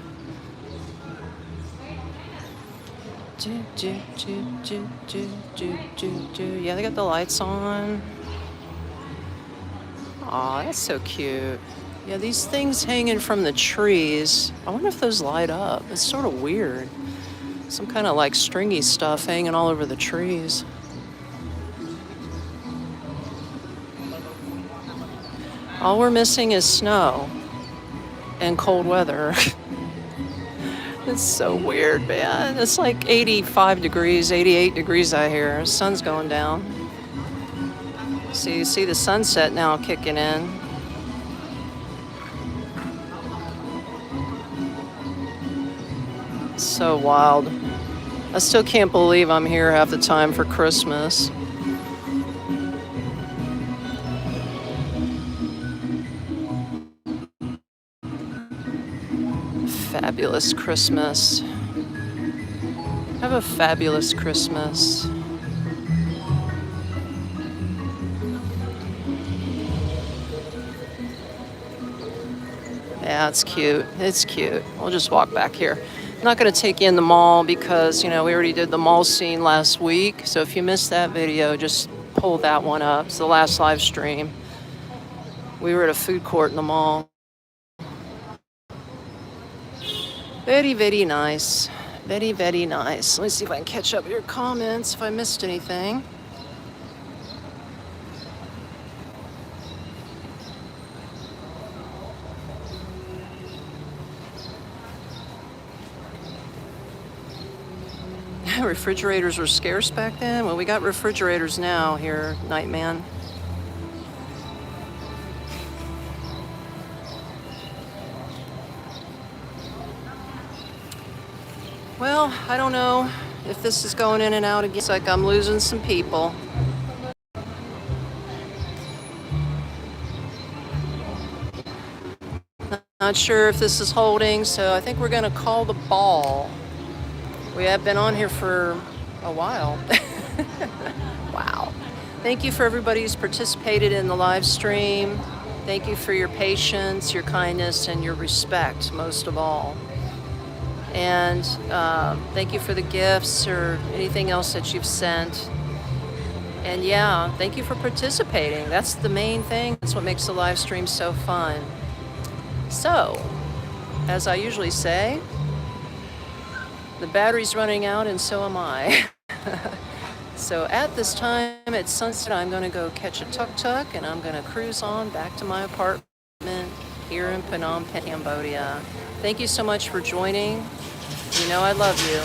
Speaker 1: Yeah, they got the lights on. Aw, that's so cute. Yeah, these things hanging from the trees. I wonder if those light up. It's sort of weird. Some kind of like stringy stuff hanging all over the trees. All we're missing is snow and cold weather. It's so weird, man. It's like 85 degrees, 88 degrees out here. The sun's going down. So you see the sunset now kicking in. So wild. I still can't believe I'm here half the time for Christmas. Fabulous Christmas. Have a fabulous Christmas. Yeah, it's cute. It's cute. We'll just walk back here. I'm not going to take you in the mall because, you know, we already did the mall scene last week. So if you missed that video, just pull that one up. It's the last live stream. We were at a food court in the mall. Very, very nice. Very, very nice. Let me see if I can catch up your comments if I missed anything. Refrigerators were scarce back then. Well, we got refrigerators now here, Nightman. Well, I don't know if this is going in and out again. It's like I'm losing some people. Not sure if this is holding, so I think we're going to call the ball. We have been on here for a while. Wow. Thank you for everybody who's participated in the live stream. Thank you for your patience, your kindness, and your respect, most of all. And thank you for the gifts or anything else that you've sent. And yeah, thank you for participating. That's the main thing. That's what makes the live stream so fun. So, as I usually say, the battery's running out and so am I. So at this time at sunset, I'm going to go catch a tuk-tuk and I'm going to cruise on back to my apartment here in Phnom Penh, Cambodia. Thank you so much for joining. You know I love you.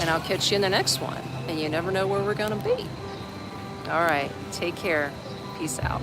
Speaker 1: And I'll catch you in the next one. And you never know where we're going to be. All right. Take care. Peace out.